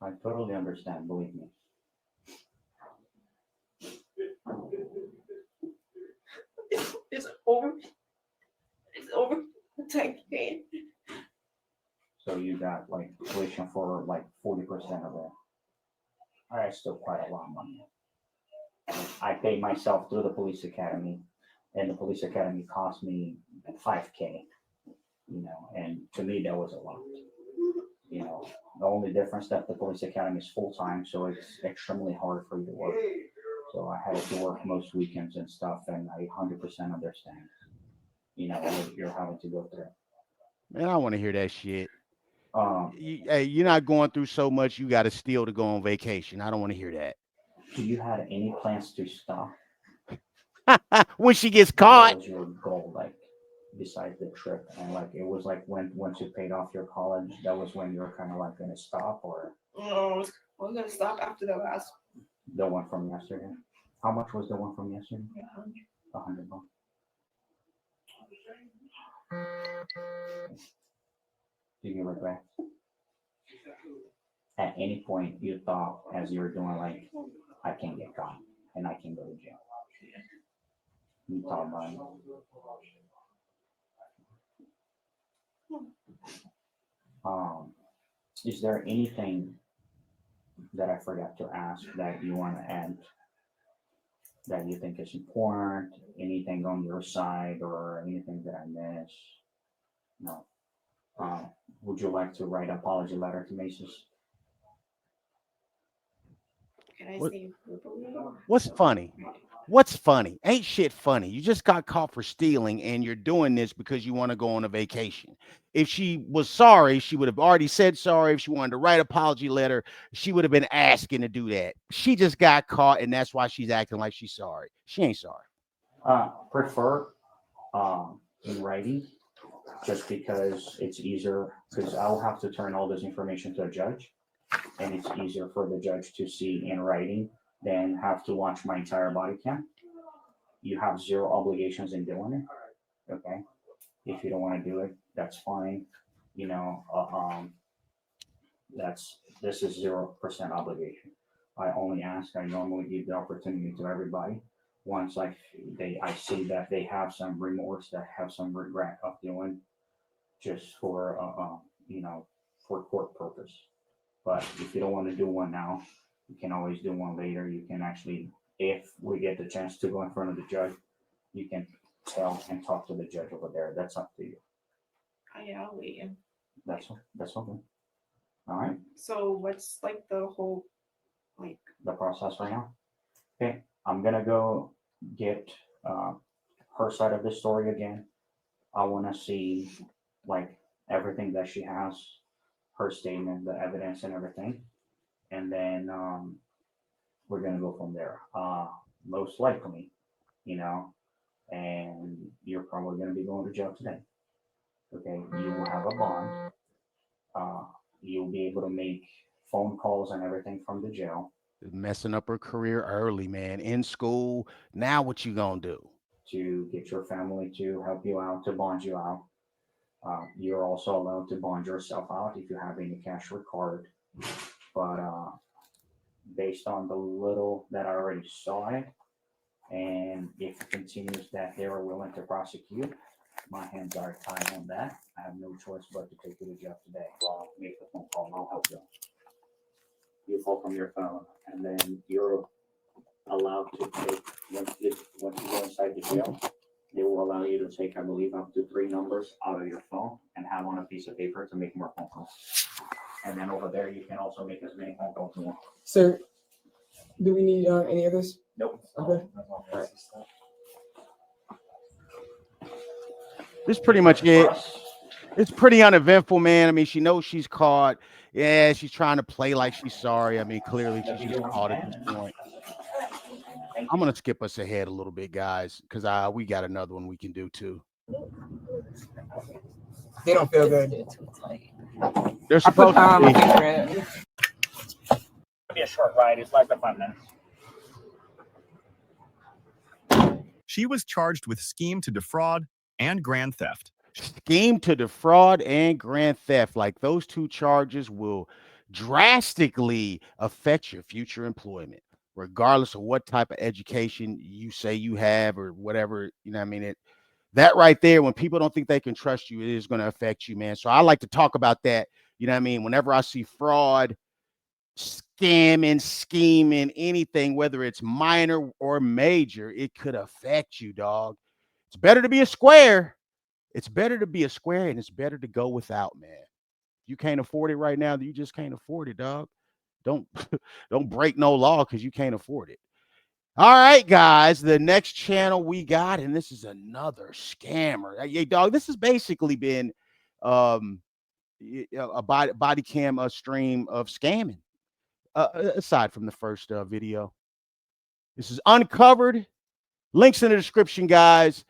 I totally understand, believe me. It's over. It's over. 10K. So you got like tuition for like 40% of it. All right, still quite a lot of money. I paid myself through the police academy, and the police academy cost me 5K. You know, and to me that was a lot. You know, the only difference that the police academy is full time, so it's extremely hard for you to work. So I had to work most weekends and stuff, and I 100% understand. You know, what you're having to go through. Man, I want to hear that shit. Um, Hey, you're not going through so much. You got to steal to go on vacation. I don't want to hear that. do you have any plans to stop? When she gets What caught, was your goal like besides the trip? And like it was like when once you paid off your college, that was when you were kind of like gonna stop, or No, I was gonna stop after the last the one from yesterday? How much was the one from yesterday? one. $100. Do you regret? At any point you thought as you were doing like, I can get caught and I can go to jail? You thought about it? Is there anything that I forgot to ask that you want to add that you think is important? Anything on your side or anything that I missed? No. Would you like to write an apology letter to Macy's? Can I What- say verbally? what's funny? What's funny? Ain't shit funny. You just got caught for stealing and you're doing this because you want to go on a vacation. If she was sorry, she would have already said sorry. If she wanted to write an apology letter, she would have been asking to do that. She just got caught and that's why she's acting like she's sorry. She ain't sorry. Prefer in writing, just because it's easier, because I'll have to turn all this information to a judge, and it's easier for the judge to see in writing than have to watch my entire body cam. You have zero obligations in doing it, okay? If you don't want to do it, that's fine. You know, this is 0% obligation. I only ask, I normally give the opportunity to everybody. Once I see that they have some remorse, that have some regret of doing, just for you know, for court purpose. But if you don't want to do one now, you can always do one later. You can actually, if we get the chance to go in front of the judge, you can tell and talk to the judge over there. That's up to you. Yeah, I'll wait. That's okay. All right, So what's like the whole like the process right now. Okay, I'm gonna go get her side of the story again. I want to see like everything that she has, her statement, the evidence, and everything, and then we're gonna go from there. Most likely, you know, and you're probably gonna be going to jail today. Okay, you will have a bond. You'll be able to make phone calls and everything from the jail Messing up her career early, man. In school. Now what you gonna do? to get your family to help you out, to bond you out. You're also allowed to bond yourself out if you have any cash required. But based on the little that I already saw it, and if it continues that they are willing to prosecute, my hands are tied on that. I have no choice but to take you to jail today. So I'll make the phone call and I'll help you. You call from your phone, and then you're allowed to take, once you go inside the jail, they will allow you to take, I believe, up to 3 numbers out of your phone and have on a piece of paper to make more phone calls. And then over there, you can also make as many phone calls as you want. Sir, do we need any others? Nope. Okay. This is pretty much it. It's pretty uneventful, man. I mean, she knows she's caught. Yeah, she's trying to play like she's sorry. I mean, clearly she's just caught at this point. I'm gonna skip us ahead a little bit, guys, because we got another one we can do too. They don't feel good. They're supposed to be. It'll be a short ride. It's like 5 minutes. She was charged with scheme to defraud and grand theft. Scheme to defraud and grand theft. Like those two charges will drastically affect your future employment, regardless of what type of education you say you have or whatever. You know what I mean? That right there, when people don't think they can trust you, it is going to affect you, man. So I like to talk about that. You know what I mean? Whenever I see fraud, scamming, scheming, anything, whether it's minor or major, it could affect you, dog. It's better to be a square. It's better to be a square, and it's better to go without, man. If you can't afford it right now, you just can't afford it, dog. Don't break no law because you can't afford it. All right, guys, the next channel we got, and this is another scammer. Hey, dog, this has basically been a body cam stream of scamming, aside from the first video. This is uncovered. Links in the description, guys.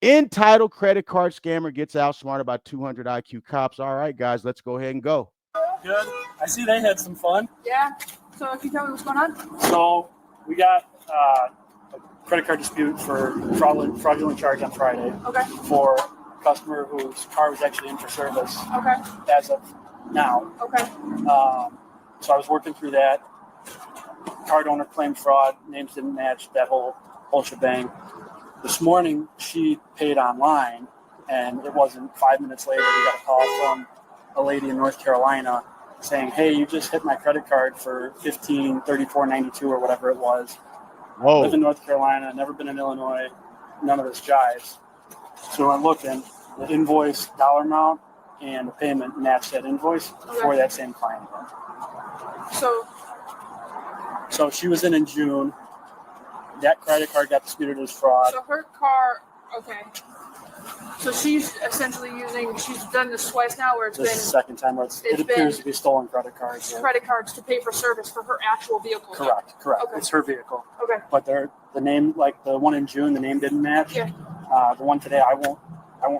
Entitled Credit Card Scammer Gets Outsmarted by 200 IQ Cops. All right, guys, let's go ahead and go. Good. I see they had some fun. Yeah. So can you tell me what's going on? So we got a credit card dispute for fraudulent charge on Friday. Okay. For a customer whose car was actually in for service. Okay. As of now. Okay. So I was working through that. Card owner claimed fraud. Names didn't match. That whole shebang. This morning, she paid online, and it wasn't 5 minutes later. We got a call from a lady in North Carolina saying, "Hey, you just hit my credit card for $1534.92 or whatever it was. Whoa. Live in North Carolina, never been in Illinois. None of this jives." So I'm looking, the invoice dollar amount and the payment matched that invoice for that same client. So she was in June. That credit card got disputed as fraud. So her car, okay. So she's essentially she's done this twice now where This is the second time where it appears to be stolen credit cards. Credit cards to pay for service for her actual vehicle. Correct. Okay. It's her vehicle. Okay. But the name, like the one in June, the name didn't match. Yeah. The one today, I won't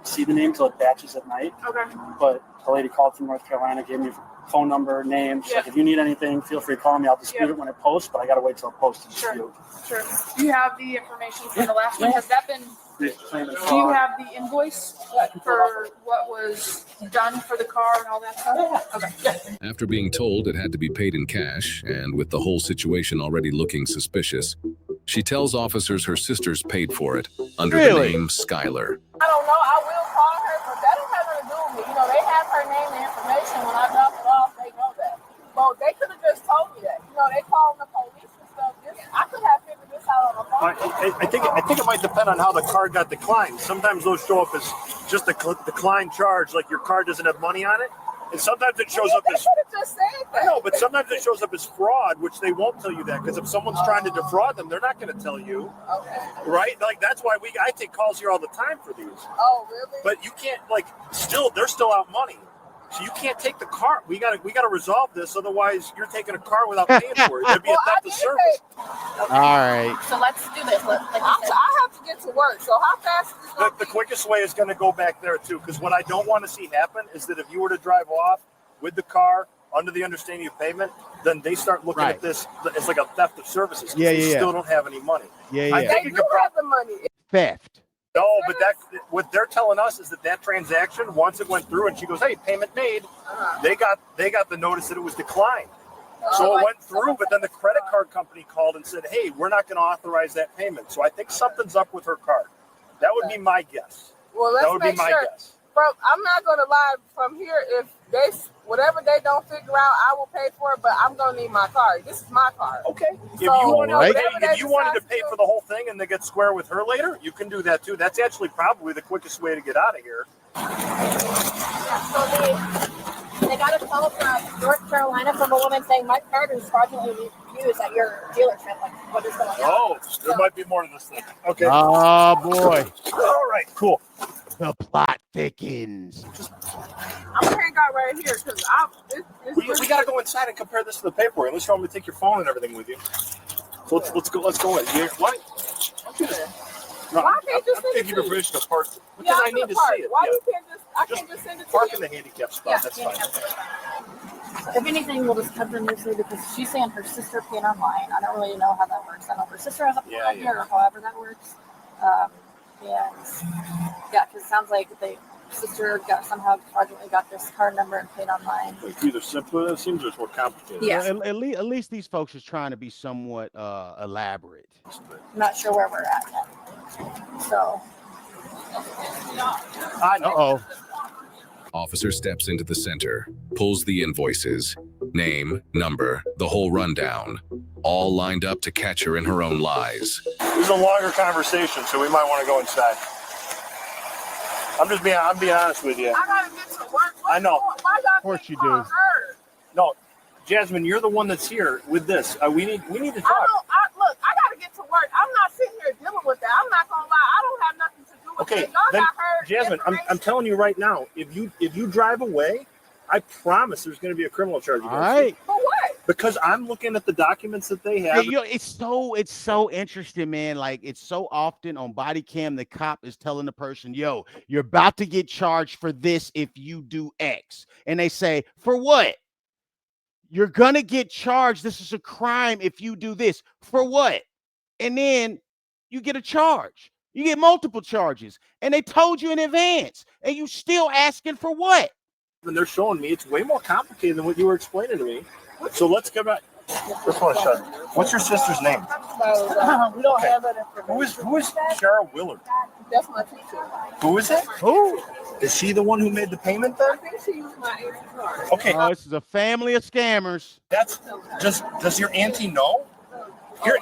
see the name till it batches at night. Okay. But the lady called from North Carolina, gave me phone number, name. She's like, if you need anything, feel free to call me. I'll dispute it when it posts, but I got to wait till it posts to dispute. Sure. Do you have the information for the last one? Has that been... Do you have the invoice for what was done for the car and all that stuff? Okay. After being told it had to be paid in cash, and with the whole situation already looking suspicious, she tells officers her sisters paid for it under the name Skylar. I don't know. I will call her, but that don't have nothing to do with me. You know, they have her name and information. When I drop it off, they know that. Well, they could have just told me that. You know, they called the police and stuff. I could have figured this out on the phone. I think it might depend on how the card got declined. Sometimes those show up as just a declined charge, like your card doesn't have money on it. And sometimes it shows up as... Just said that. I know, but sometimes it shows up as fraud, which they won't tell you that. Because if someone's trying to defraud them, they're not going to tell you. Okay. Right? Like, that's why I take calls here all the time for these. Oh, really? But you can't, they're still out money. So you can't take the car. We gotta resolve this. Otherwise, you're taking a car without paying for it. That'd be a theft of service. All right. So let's do this. I have to get to work. So how fast is this? The quickest way is going to go back there, too. Because what I don't want to see happen is that if you were to drive off with the car under the understanding of payment, then they start looking at this as like a theft of services. Yeah. Still don't have any money. Yeah. I think They do have the money. Theft. No, but what they're telling us is that transaction, once it went through and she goes, "Hey, payment made," they got the notice that it was declined. So it went through, but then the credit card company called and said, "Hey, we're not going to authorize that payment." So I think something's up with her card. That would be my guess. Well, let's make sure. I'm not going to lie. From here, if whatever they don't figure out, I will pay for it. But I'm going to need my card. This is my card. Okay. If you wanted to pay for the whole thing and then get square with her later, you can do that too. That's actually probably the quickest way to get out of here. They got a call from North Carolina from a woman saying my card is fraudulently used at your dealership. Like, what is going on? Oh, there might be more to this thing. Okay. Oh boy. All right, cool. The plot thickens. I'm gonna hang out right here because We got to go inside and compare this to the paperwork. Unless you want me to take your phone and everything with you. So let's go in here. What? No, Why can't you I'm send it taking to your permission to park because Yeah, I need to park. see it. Why Yeah. you can't just? I can't just send it to Park you. in the handicap spot. Yeah, That's fine. If anything, we'll just cut them loosely because she's saying her sister paid online. I don't really know how that works. I know her sister has a phone idea or however that works. And yeah, because it sounds like the sister somehow fraudulently got this card number and paid online. It's either simpler than it seems or it's more complicated. Yeah. Well, at least these folks are trying to be somewhat elaborate. I'm not sure where we're at yet. So. Uh-oh. Officer steps into the center, pulls the invoices, name, number, the whole rundown, all lined up to catch her in her own lies. This is a longer conversation, so we might want to go inside. I'm being honest with you. I gotta get to work. I know. Of course you do. No, Jasmine, you're the one that's here with this. We need to talk. Look, I gotta get to work. I'm not sitting here dealing with that. I'm not gonna lie. I don't have nothing to do with Okay, it. Y'all then, got her Jasmine, I'm telling you right now, if you drive away, I promise there's going to be a criminal charge. All right. For what? Because I'm looking at the documents that they have. Hey, it's so interesting, man. Like, it's so often on body cam, the cop is telling the person, yo, you're about to get charged for this if you do X. And they say, for what? You're going to get charged. This is a crime if you do this. For what? And then you get a charge. You get multiple charges. And they told you in advance. And you still asking for what? And they're showing me it's way more complicated than what you were explaining to me. So let's go back. This one shut. What's your sister's name? We don't have that information. Who is Sarah Willard? That's my teacher. Who is it? Who? Is she the one who made the payment then? I think she used my auntie card. Okay. Oh, this is a family of scammers. That's just. Does your auntie know? Here,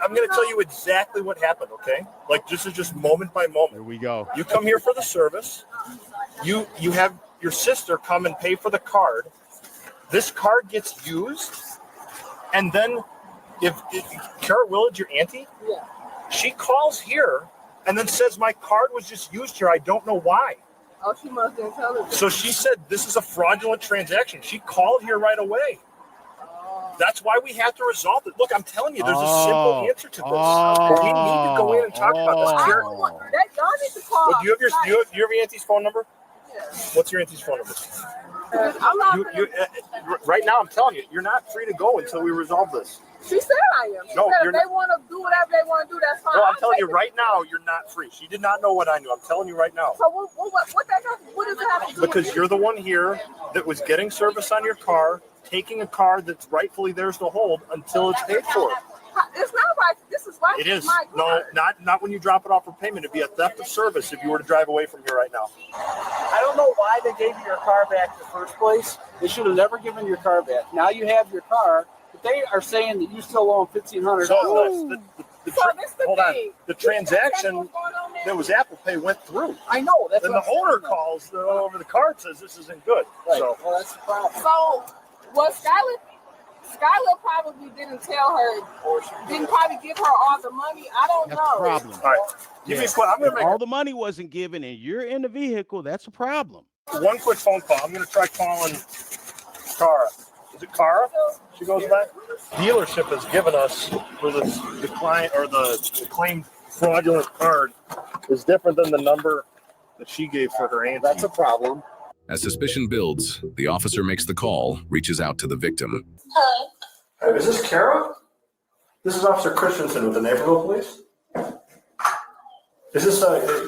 I'm going to tell you exactly what happened. Okay, like this is just moment by moment. Here we go. You come here for the service. You have your sister come and pay for the card. This card gets used, and then if Kara Willard, your auntie, Yeah. she calls here and then says my card was just used here. I don't know why. Oh, she must have told her. So she said this is a fraudulent transaction. She called here right away. That's why we have to resolve it. Look, I'm telling you, there's a simple answer to this. We need to go in and talk about this. Here, Y'all need to call. do you have your auntie's phone number? Yeah. What's your auntie's phone number? I'm not. Right now, I'm telling you, you're not free to go until we resolve this. She said I am. She No, said you're if they want to do whatever they want to do, that's fine. No, I'm I'll telling take you it. right now, you're not free. She did not know what I knew. I'm telling you right now. So what does it have to do? Because with you're the one here that was getting service on your car, taking a car that's rightfully theirs to hold until it's paid for. It's not right. This is right. It is. My No, car. not when you drop it off for payment. It'd be a theft of service if you were to drive away from here right now. I don't know why they gave you your car back in the first place. They should have never given your car back. Now you have your car, but they are saying that you still owe them $1,500. So hold on. The transaction that was Apple Pay went through. I know. That's Then the what I'm owner saying, though. calls over the card says this isn't good. Right. So Well, that's the problem. So was Skylar probably didn't tell her, didn't probably give her all the money. I don't That's know. a problem. all right, give me a quick. I'm gonna If make all the money wasn't given and you're in the vehicle, that's a problem. one quick phone call. I'm gonna try calling Cara. Is it Cara? She goes back. Dealership has given us for the client or the claimed fraudulent card is different than the number that she gave for her auntie. That's a problem. As suspicion builds, the officer makes the call, reaches out to the victim. Hi, is this Kara? This is Officer Christensen with the Naperville Police. Is this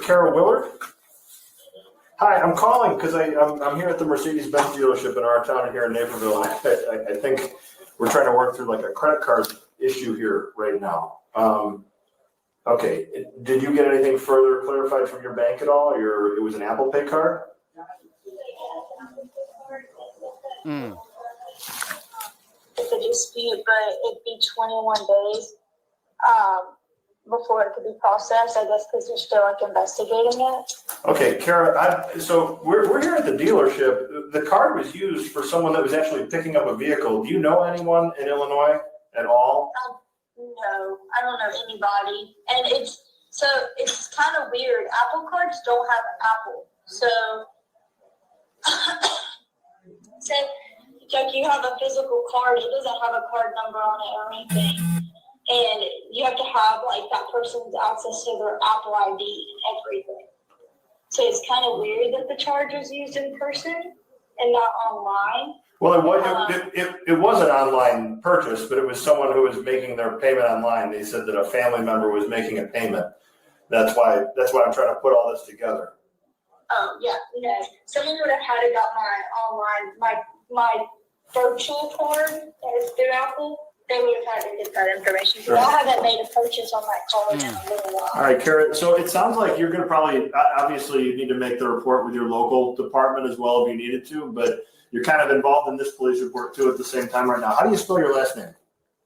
Kara Willard? Hi, I'm calling because I'm here at the Mercedes-Benz dealership in our town here in Naperville. I think we're trying to work through like a credit card issue here right now. Okay, did you get anything further clarified from your bank at all? It was an Apple Pay card? It's a dispute, but it'd be 21 days before it could be processed, I guess, because they're still like investigating it. Okay, Kara, so we're here at the dealership. The card was used for someone that was actually picking up a vehicle. Do you know anyone in Illinois at all? No, I don't know anybody. And it's kind of weird. Apple cards don't have Apple. So, say, like you have a physical card, it doesn't have a card number on it or anything. And you have to have like that person's access to their Apple ID and everything. So it's kind of weird that the charge is used in person and not online. Well, it was an online purchase, but it was someone who was making their payment online. They said that a family member was making a payment. That's why I'm trying to put all this together. Oh yeah, no. Someone would have had it got my online my virtual card that is through Apple. They would have had to get that information. Sure. I haven't made a purchase on that card in a little while. All right, Kara. So it sounds like you're going to probably, obviously, you need to make the report with your local department as well if you needed to, but you're kind of involved in this police report too at the same time right now. How do you spell your last name?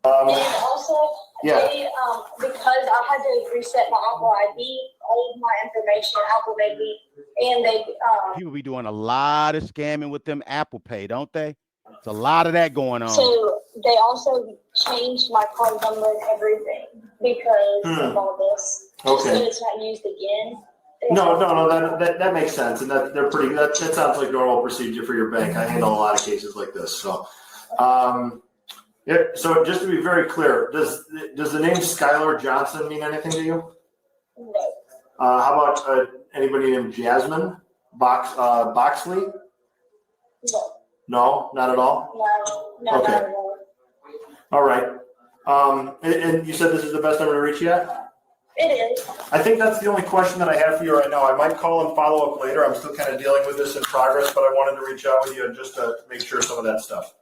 And also, they, because I had to reset my Apple ID, all of my information, Apple made me, and they people be doing a lot of scamming with them Apple Pay, don't they? It's a lot of that going on. So they also changed my card number and everything because of all this. Just so it's not used again. No, that makes sense, and that sounds like normal procedure for your bank. I handle a lot of cases like this, so. So just to be very clear, does the name Skylar Johnson mean anything to you? No. How about anybody named Jasmine Boxley? No. No, not at all? No, okay. not at all. All right. And you said this is the best number to reach yet? It is. I think that's the only question that I have for you right now. I might call and follow up later. I'm still kind of dealing with this in progress, but I wanted to reach out with you just to make sure some of that stuff.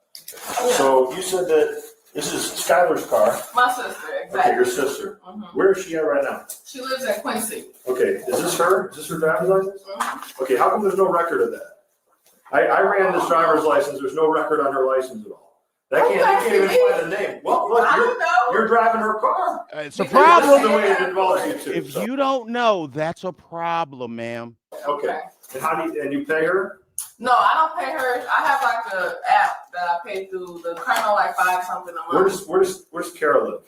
So you said that this is Skylar's car. My sister, exactly. Okay, your sister. Mm-hmm. Where is she at right now? She lives in Quincy. Okay, is this her? Is this her driver's license? Mm-hmm. Okay, how come there's no record of that? I ran this driver's license. There's no record on her license at all. You can't even find the name. Well, look, you're driving her car. It's a problem. This is the way it involves you too. If you don't know, that's a problem, ma'am. Okay. And you pay her? No, I don't pay her. I have like an app that I pay through the Colonel, like $5 something a month. Where's Kara live?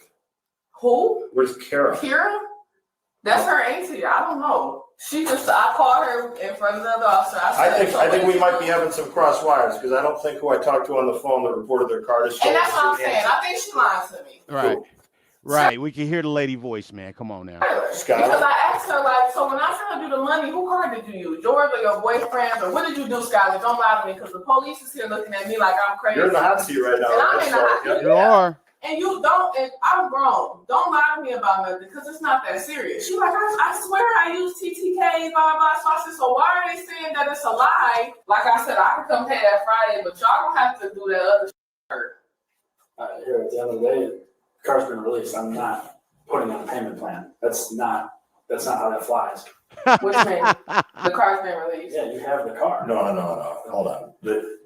Who? Where's Kara? Kira? That's her auntie. I don't know. I called her in front of the other officer. I think we might be having some cross wires because I don't think who I talked to on the phone that reported their car is. And that's what I'm saying. I think she lied to me. Right. Right. We can hear the lady voice, man. Come on now. Because I asked her, like, so when I sent you the money, who card did you use? Yours or your boyfriend's? Or what did you do, Skylar? Don't lie to me because the police is here looking at me like I'm crazy. You're in the hot seat right now. And I'm in the hot seat. You are. And you don't, and I'm grown. Don't lie to me about nothing because it's not that serious. She's like, I swear I use TTK, blah, blah, blah. So I said, so why are they saying that it's a lie? Like I said, I can come pay that Friday, but y'all don't have to do that other shit. Here, at the end of the day, the car's been released. I'm not putting on a payment plan. That's not how that flies. Which means the car's been released. Yeah, you have the car. No. Hold on. The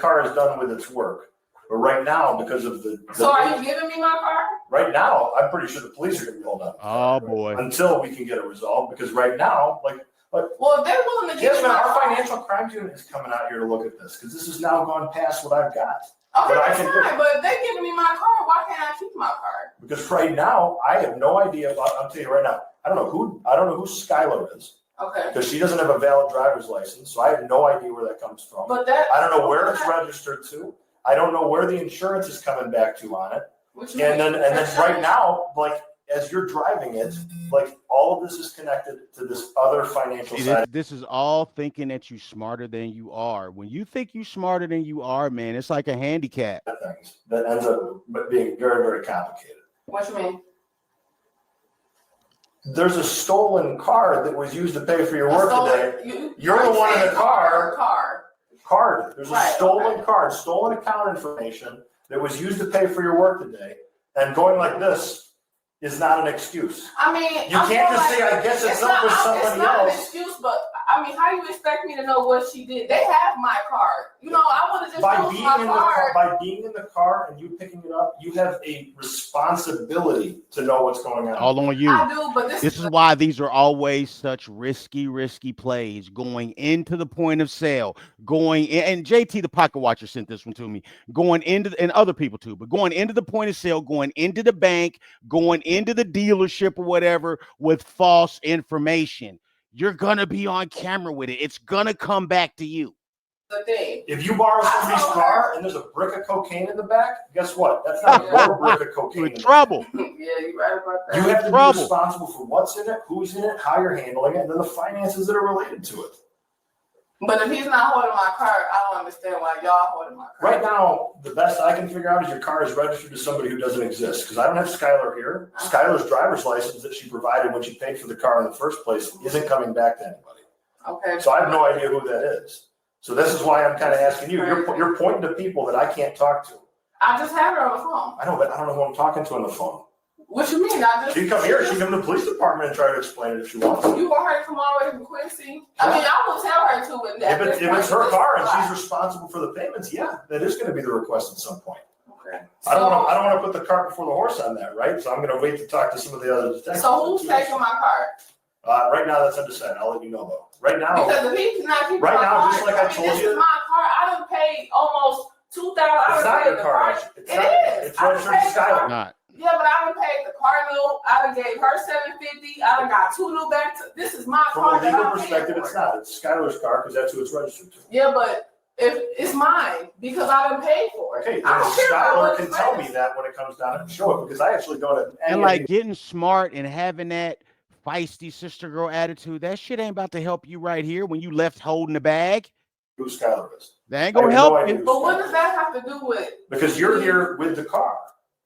car is done with its work. But right now, because of the so are you giving me my car? Right now, I'm pretty sure the police are going to be pulled up. Oh boy! Until we can get it resolved, because right now, well, if they're willing to yes, man, our financial crimes unit is coming out here to look at this because this has now gone past what I've got. Okay, that's fine. But if they're giving me my car, why can't I keep my car? Because right now, I have no idea. I'll tell you right now, I don't know who Skylar is. Okay. Because she doesn't have a valid driver's license, so I have no idea where that comes from. But I don't know where it's registered to. I don't know where the insurance is coming back to on it. And then right now, like as you're driving it, like all of this is connected to this other financial side. This is all thinking that you're smarter than you are. When you think you're smarter than you are, man, it's like a handicap. Things that ends up being very, very complicated. What you mean? There's a stolen car that was used to pay for your work today. You're the one in the car. Card. There's a stolen card, stolen account information that was used to pay for your work today. And going like this is not an excuse. I mean, you can't just say, I guess it's up with somebody else. It's not an excuse, but I mean, how do you expect me to know what she did? They have my card. You know, I would have just by being in the car and you picking it up, you have a responsibility to know what's going on. All on you. I do, but This is why these are always such risky plays. Going into the point of sale, going in, and JT the Pocket Watcher sent this one to me. Going into and other people too, but going into the point of sale, going into the bank, going into the dealership or whatever with false information. You're gonna be on camera with it. It's gonna come back to you. the thing. If you borrow somebody's car and there's a brick of cocaine in the back, guess what? That's not your brick of cocaine. You're in trouble. Yeah, you're right about that. You have to be responsible for what's in it, who's in it, how you're handling it, and then the finances that are related to it. But if he's not holding my car, I don't understand why y'all holding my car. Right now, the best I can figure out is your car is registered to somebody who doesn't exist. Because I don't have Skylar here. Skylar's driver's license that she provided when she paid for the car in the first place isn't coming back to anybody. Okay. So I have no idea who that is. So this is why I'm kind of asking you. You're pointing to people that I can't talk to. I just have her on the phone. I know, but I don't know who I'm talking to on the phone. What you mean? I just She can come here. She can come to the police department and try to explain it if she wants. You want her to come all the way from Quincy? I mean, I will tell her to. But If it's her car and she's responsible for the payments, yeah, that is going to be the request at some point. Okay. I don't want to put the cart before the horse on that, right? So I'm going to wait to talk to some of the other detectives. So who's taking my car? Right now, that's undecided. I'll let you know though. Right now, Because if he's not keeping right my now, car, just like I told this you, is my car. I done paid almost $2,000. it's not your car. It's registered to Skylar. Not. Yeah, but I done paid the car note. I done gave her $750. I done got 2 new back. This is my car. From a legal perspective, it's not. It's Skylar's car because that's who it's registered to. Yeah, but if it's mine because I done paid for it. Okay, I don't care about Skylar what can it's tell worth. me that when it comes down and show it because I actually don't have any And like idea. getting smart and having that feisty sister girl attitude, that shit ain't about to help you right here when you left holding the bag. Who Skylar is. That ain't gonna help you. But what does that have to do with? Because you're here with the car.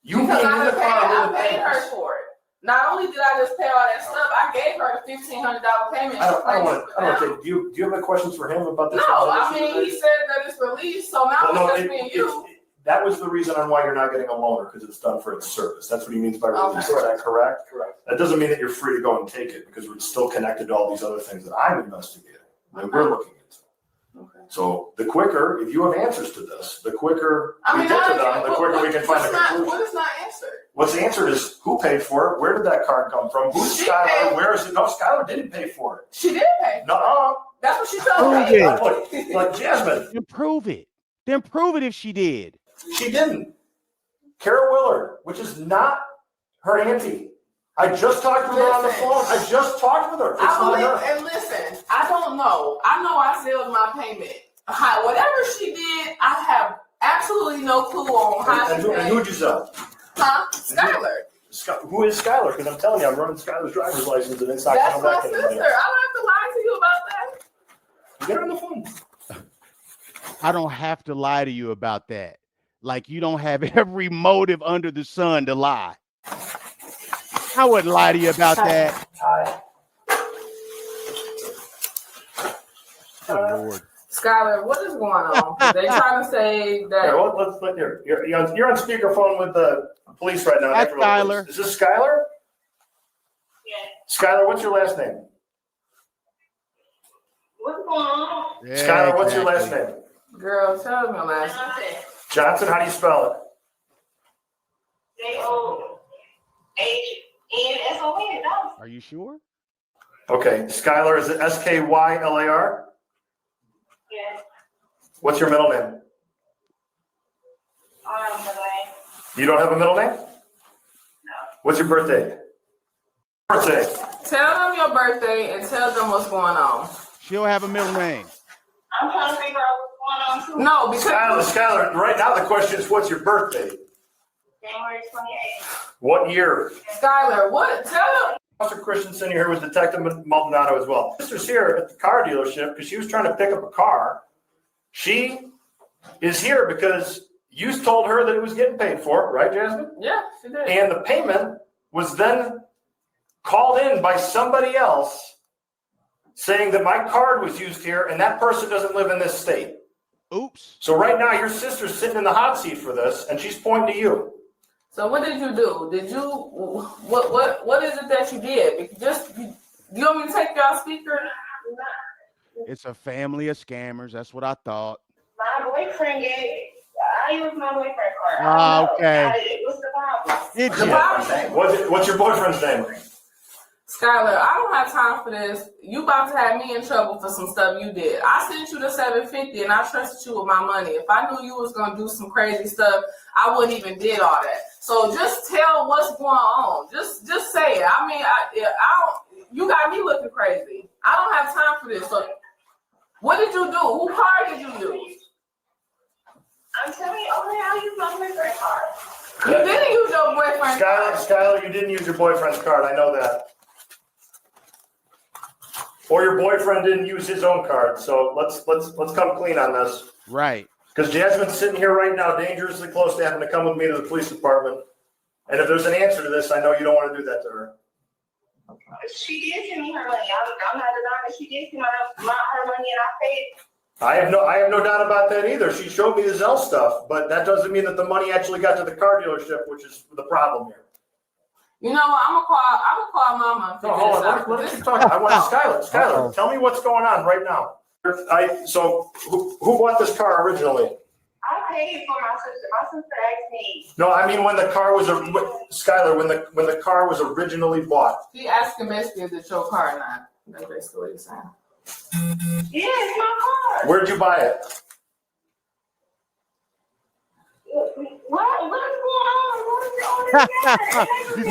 You Because being in the car I with the paid her payments. for it. Not only did I just pay all that stuff, I gave her the $1,500 payment. I don't want to. Do you have any questions for him about this? No, I mean, he said that it's released, so now Well, no, it's just me and you. that was the reason on why you're not getting a loaner because it's done for its service. That's what he means by release. Is that correct? Correct. That doesn't mean that you're free to go and take it because it's still connected to all these other things that I'm investigating and we're looking into. So the quicker, if you have answers to this, the quicker we get to them, the quicker we can find a conclusion. What is not answered? What's answered is who paid for it? Where did that card come from? Who's Skylar? Where is it? No, Skylar didn't pay for it. She did pay. No. That's what she told me. Like Jasmine. Then prove it. Then prove it if she did. She didn't. Kara Willard, which is not her auntie. I just talked with her on the phone. I just talked with her. It's not her. And listen, I don't know. I know I sealed my payment. Whatever she did, I have absolutely no clue on how And she paid. who'd you sell? Huh? Skylar. Who is Skylar? Because I'm telling you, I'm running Skylar's driver's license and it's not That's coming my back sister. I anymore. don't have to lie to you about that. Get her on the phone. I don't have to lie to you about that. Like you don't have every motive under the sun to lie. I wouldn't lie to you about that. Oh, Lord. Skylar, what is going on? They trying to say that. Here, you're on speakerphone with the police right now. Hi, Skylar. Is this Skylar? Yeah. Skylar, what's your last name? What's going on? Yeah, Skylar, what's your last name? Girl, tell me my last name. Johnson, how do you spell it? Johnsonson. Are you sure? Okay. Skylar, is it Skylar? Yes. What's your middle name? I don't know the name. You don't have a middle name? No. What's your birthday? Birthday. Tell them your birthday and tell them what's going on. She'll have a middle name. I'm trying to figure out what's going on too. No, because Skylar, right now the question is, what's your birthday? January 28th. What year? Skylar, what? Tell them. Officer Christensen here with Detective Maldonado as well. Sister's here at the car dealership because she was trying to pick up a car. She is here because you told her that it was getting paid for, right, Jasmine? Yeah, she did. And the payment was then called in by somebody else saying that my card was used here and that person doesn't live in this state. Oops. So right now your sister's sitting in the hot seat for this and she's pointing to you. So what did you do? Did you what is it that you did? You want me to take y'all speaker? It's a family of scammers. That's what I thought. My boyfriend I use my boyfriend card. Okay. What's the problem? Did The you? problem, What's your boyfriend's name? Skylar, I don't have time for this. You about to have me in trouble for some stuff you did. I sent you the $750 and I trusted you with my money. If I knew you was gonna do some crazy stuff, I wouldn't even did all that. So just tell what's going on. Just say it. I mean, I don't. You got me looking crazy. I don't have time for this. So what did you do? Who card did you use? I'm telling you, I'll use my boyfriend card. You didn't use your boyfriend's card. Skylar, you didn't use your boyfriend's card. I know that. Or your boyfriend didn't use his own card. So let's come clean on this. Right. Because Jasmine's sitting here right now, dangerously close to having to come with me to the police department. And if there's an answer to this, I know you don't want to do that to her. She did send me her money. I'm not denying she did send her money and I paid. I have no doubt about that either. She showed me the Zelle stuff, but that doesn't mean that the money actually got to the car dealership, which is the problem here. You know what? I'm gonna call Mama. No, hold on. Let me keep talking. I want Skylar, tell me what's going on right now. So who bought this car originally? I paid for my sister. My sister asked me. No, I mean when the car was Skylar, when the car was originally bought. She asking basically is it your car or not? That's basically what he's saying. Yeah, it's my car. Where'd you buy it? What's going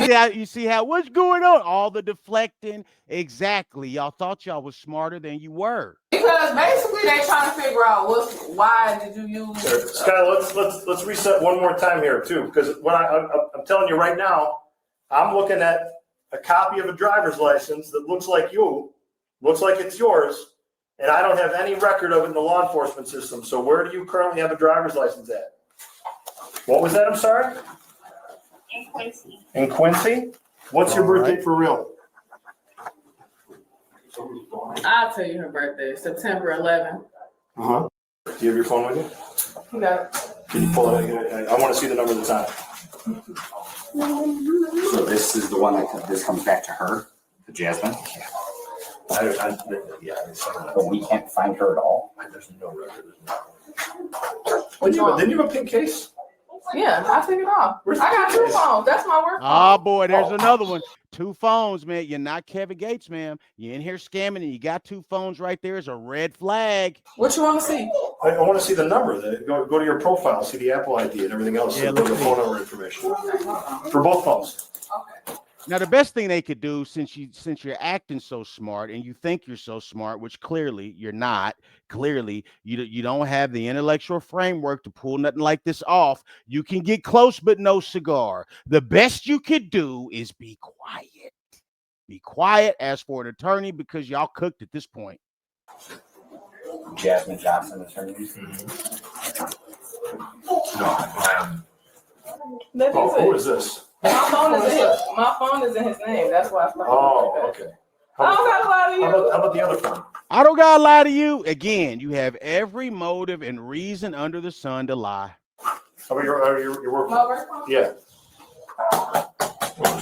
on? You see how what's going on? All the deflecting. Exactly. Y'all thought y'all was smarter than you were. Because basically they trying to figure out why did you use Skylar, let's reset one more time here too, because what I'm telling you right now, I'm looking at a copy of a driver's license that looks like it's yours, and I don't have any record of it in the law enforcement system. So where do you currently have a driver's license at? What was that? I'm sorry? In Quincy. In Quincy? What's your birthday for real? I'll tell you her birthday, September 11th. Uh-huh. Do you have your phone with you? You got it. Can you pull it? I want to see the number that's on it. So this is the one this comes back to her, to Jasmine. But we can't find her at all. There's no record. Didn't you have a pink case? Yeah, I took it off. I got two phones. That's my work phone. Oh boy, there's another one. 2 phones, man. You're not Kevin Gates, ma'am. You're in here scamming and you got 2 phones right there. Is a red flag. What you want to see? I want to see the number. Go to your profile, see the Apple ID and everything else. Yeah, the phone number information for both phones. Okay. Now, the best thing they could do, since you're acting so smart and you think you're so smart, which clearly you're not, clearly you don't have the intellectual framework to pull nothing like this off. You can get close, but no cigar. The best you could do is be quiet. Be quiet. Ask for an attorney because y'all cooked at this point. Jasmine Johnson, attorney. Who is this? My phone is in his name. That's why I started. Oh, okay. I don't gotta lie to you. How about the other phone? I don't gotta lie to you. Again, you have every motive and reason under the sun to lie. How about your work phone? My work phone? Yeah.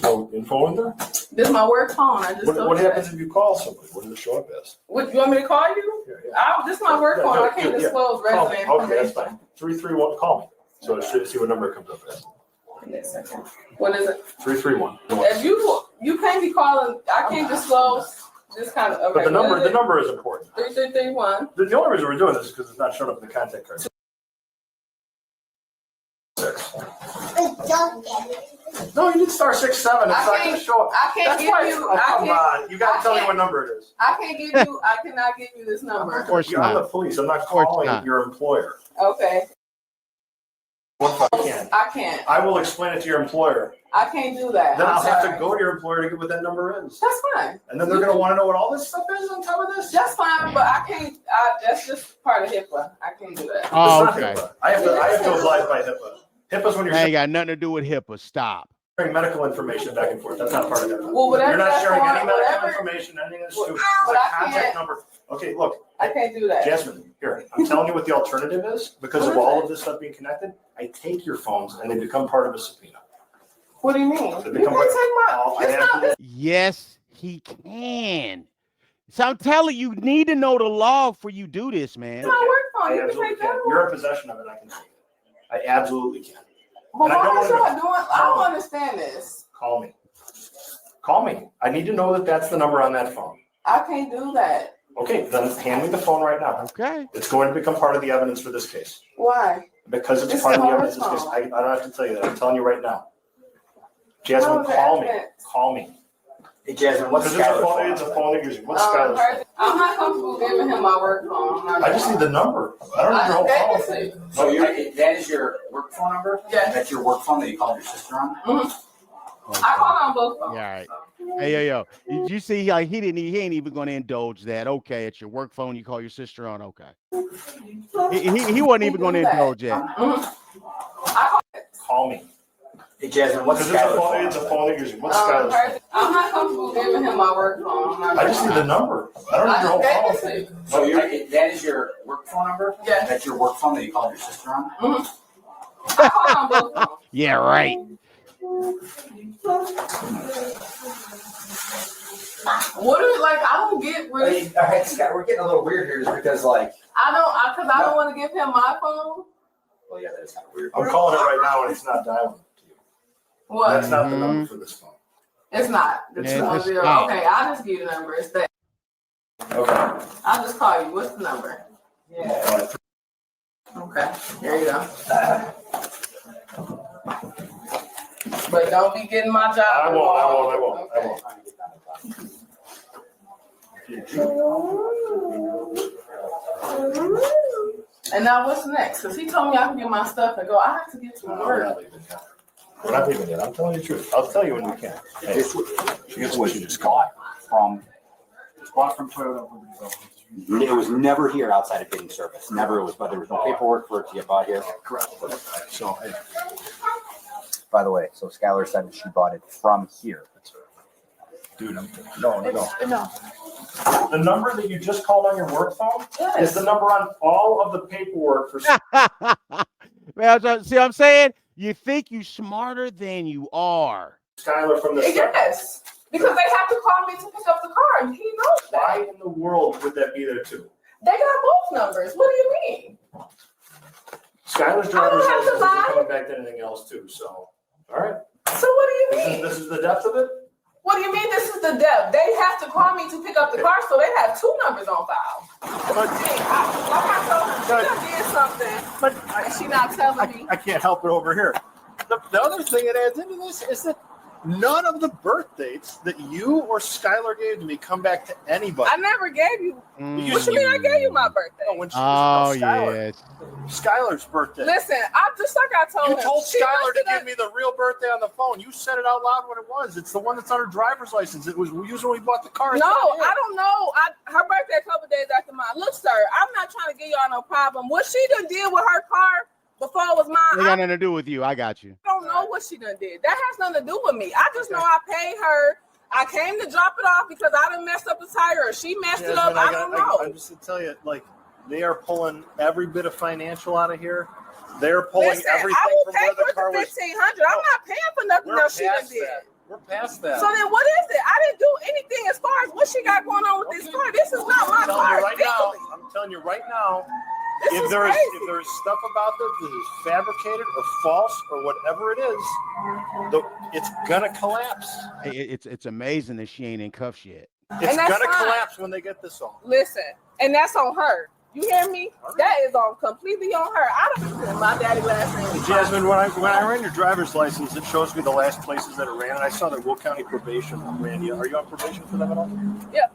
No info in there? This is my work phone. I just What happens if you call somebody? What does it show up as? What, you want me to call you? Yeah. This is my work phone. I can't disclose resident information. Okay, that's fine. 331, call me. So I should see what number it comes up as. What is it? 331. If you can't be calling, I can't disclose this kind of. Okay, but the number is important. 3331. The only reason we're doing this is because it's not showing up in the contact card. 6. No, you need star 6, 7. It's not going to show up. I can't give you. Come on, you got to tell me what number it is. I can't give you. I cannot give you this number. Of course You're not. the police. I'm not calling your employer. Okay. What if I can? I can't. I will explain it to your employer. I can't do that. Then I'll have to go to your employer to get what that number is. That's fine. And then they're going to want to know what all this stuff is on top of this? That's fine, but I can't. That's just part of HIPAA. I can't do that. Oh, okay. I have to oblige by HIPAA. HIPAA's when you're ain't got nothing to do with HIPAA. Stop. sharing medical information back and forth. That's not part of HIPAA. Well, whatever. You're not sharing any medical whatever, information, anything that's but to I contact can't. number. Okay, look. I can't do that. Jasmine, here, I'm telling you what the alternative is because of all of this stuff being connected. I take your phones and they become part of a subpoena. What do you mean? You can't take my. Yes, he can. So I'm telling you, you need to know the law before you do this, man. It's my work on, I you can absolutely take that can. one. You're in possession of it. I can take it. I absolutely can. But And I don't why is wanna y'all know. doing? I don't understand this. Call me. Call me. I need to know that that's the number on that phone. I can't do that. Okay, then hand me the phone right now. Okay. It's going to become part of the evidence for this case. Why? Because it's This part is of the my evidence for this phone. case. I don't have to tell you that. I'm telling you right now. Jasmine, How is it call me. evidence? Call me. Hey, Jasmine, what's Because Skylar's phone? it's a phone that you're using. What's Skylar's phone? I'm not comfortable giving him my work phone. I just need the number. I don't need your whole phone. So that is your work phone number? Yes. That's your work phone that you called your sister on? I call on both phones. Yeah, all right. Hey, yo. Did you see like he ain't even gonna indulge that. Okay, it's your work phone, you call your sister on, okay. He wasn't even gonna indulge that. Call me. Hey, Jasmine, what's Because Skylar's phone? it's a phone that you're using. What's Skylar's phone? I'm not comfortable giving him my work phone. I just need the number. I don't need your whole phone. So that is your work phone number? Yes. That's your work phone that you called your sister on? I call on both phones. Yeah, right. What is like? I don't get really. All right, Scott, we're getting a little weird here just because, like. I don't want to give him my phone. Well, yeah, that is kind of weird. I'm calling it right now and it's not dialing to you. What? That's not the number for this phone. It's not. The Yeah, 210. it's not. Okay, I'll just give you the number. It's that. Okay. I'll just call you. What's the number? Yeah. Okay. There you go. But don't be getting my job. I won't. And now what's next? Because he told me I can get my stuff and go. I have to get to work. We're not leaving yet. I'm telling you the truth. I'll tell you when we can. This was just bought from Toyota. It was never here outside of getting service. Never. It was, but there was no paperwork for it to get bought here. Correct. So, By the way, so Skylar said that she bought it from here. dude, no. No. The number that you just called on your work phone is the number on all of the paperwork for. Man, see what I'm saying? You think you smarter than you are. Skylar from the. Yes. Because they have to call me to pick up the car, and he knows that. Why in the world would that be there too? They got both numbers. What do you mean? Skylar's driver's license isn't coming back to anything else too. So, all right. So what do you mean? This is the depth of it. What do you mean this is the depth? They have to call me to pick up the car, so they have two numbers on file. But hey, like I told her, she done did something, but she not telling me. I can't help it over here. The other thing that adds into this is that none of the birth dates that you or Skylar gave to me come back to anybody. I never gave you. Mm. What you mean I gave you my birthday? No, when she was Yes. Skylar's birthday. Listen, I just like I told You her. told she Skylar to must have give me the real birthday on the phone. You said it out loud when it was. It's the one that's on her driver's license. It was used when we bought the car. No, I don't know. Her birthday a couple days after mine. Look, sir, I'm not trying to give y'all no problem. What she done did with her car before it was mine. It got nothing to do with you. I got you. I don't know what she done did. That has nothing to do with me. I just know I paid her. I came to drop it off because I done messed up the tire or she messed it up. I don't know. I'm just to tell you, like, they are pulling every bit of financial out of here. They're pulling everything I will from pay where the for car was. $1,500. I'm not paying for nothing else she done did. We're past that. So then what is it? I didn't do anything as far as what she got going on with this car. This is not my car. I'm telling you right now, if there's stuff about this that is fabricated or false or whatever it is, it's gonna collapse. It's amazing that she ain't in cuffs yet. It's gonna collapse when they get this on. Listen, and that's on her. You hear me? That is on completely on her. I don't. My daddy last name. Jasmine, when I ran your driver's license, it shows me the last places that it ran, and I saw that Will County Probation ran you. Are you on probation for them at all? Yeah.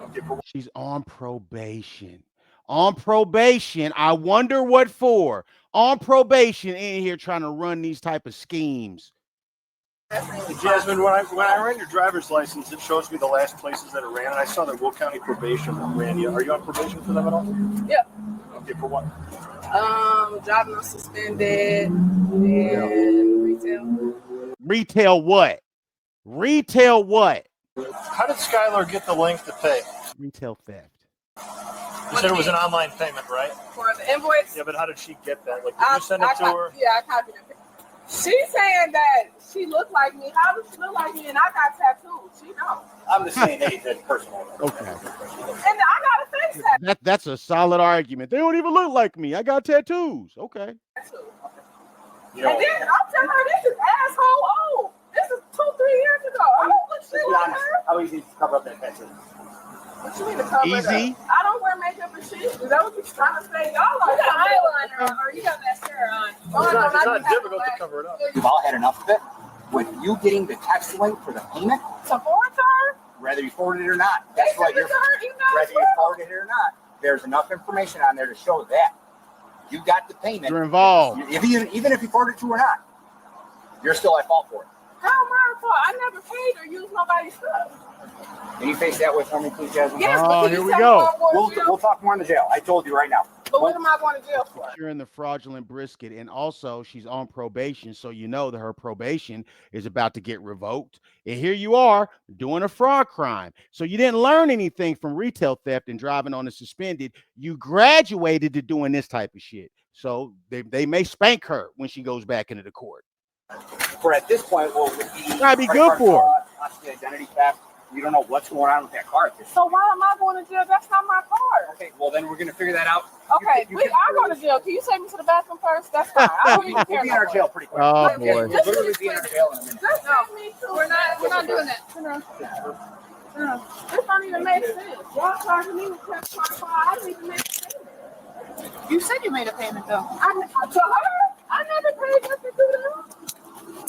Okay, she's on probation. On probation. I wonder what for. On probation in here trying to run these type of schemes. Jasmine, when I ran your driver's license, it shows me the last places that it ran, and I saw that Will County Probation ran you. Are you on probation for them at all? Yeah. Okay, for what? Driving on suspended and retail. Retail what? Retail what? How did Skylar get the link to pay? Retail theft. You said it was an online payment, right? For the invoice? Yeah, but how did she get that? Like, did you send it to her? Yeah, I copied it. She's saying that she looked like me. How does she look like me? And I got tattoos. She knows. I'm just saying that it's personal. Okay. And I got a face tattoo. That's a solid argument. They don't even look like me. I got tattoos. Okay. You know, And then I'm telling her this is asshole old. This is 2-3 years ago. I don't look shit be like honest, her. how easy to cover up that tattoo? What you mean to cover it Easy. up? I don't wear makeup and shit. Is that what you're trying to say? Y'all like You got eyeliner on, or you got mascara on. It's not difficult to cover it up. We've all had enough of it. With you getting the text link for the payment, to forward to her? whether you forwarded it or not, guess what? Whether you forwarded it or not, there's enough information on there to show that you got the payment. You're involved. Even if you forwarded it to her or not, you're still at fault for it. How am I at fault? I never paid or used nobody's stuff. Can you face that way for me, please, Jasmine? Yes, Oh, but here can we you go. tell me what I'm going to jail? We'll talk more in the jail. I told you right now. But what am I going to jail for? You're in the fraudulent brisket, and also she's on probation, so you know that her probation is about to get revoked. And here you are doing a fraud crime. So you didn't learn anything from retail theft and driving on a suspended. You graduated to doing this type of shit. So they may spank her when she goes back into the court. For at this point, what would be That'd be good for her. possibly identity theft. You don't know what's going on with that car at this So point. why am I going to jail? That's not my car. Okay, well then we're gonna figure that out. Okay, I'm going to jail. Can you take me to the bathroom first? That's fine. I don't even We'll care. be in our jail pretty quick. Oh, We'll boy. literally be in our jail in a minute. Just take me to We're not doing that. This don't even make sense. Y'all charging me with cash my car. I didn't even make sense. You said you made a payment though. To her, I never paid nothing to them.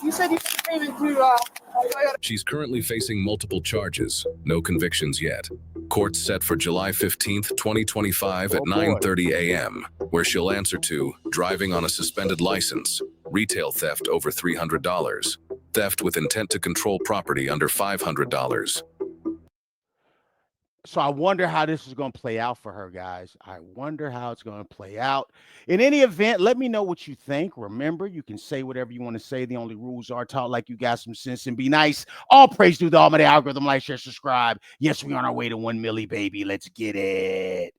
You said you made a payment to Toyota. She's currently facing multiple charges, no convictions yet. Court set for July 15th, 2025 at 9:30 a.m., where she'll answer to driving on a suspended license, retail theft over $300, theft with intent to control property under $500. So I wonder how this is going to play out for her, guys. I wonder how it's going to play out. In any event, let me know what you think. Remember, you can say whatever you want to say. The only rules are talk like you got some sense and be nice. All praise to the almighty algorithm. Like, share, subscribe. Yes, we're on our way to 1 milli, baby. Let's get it.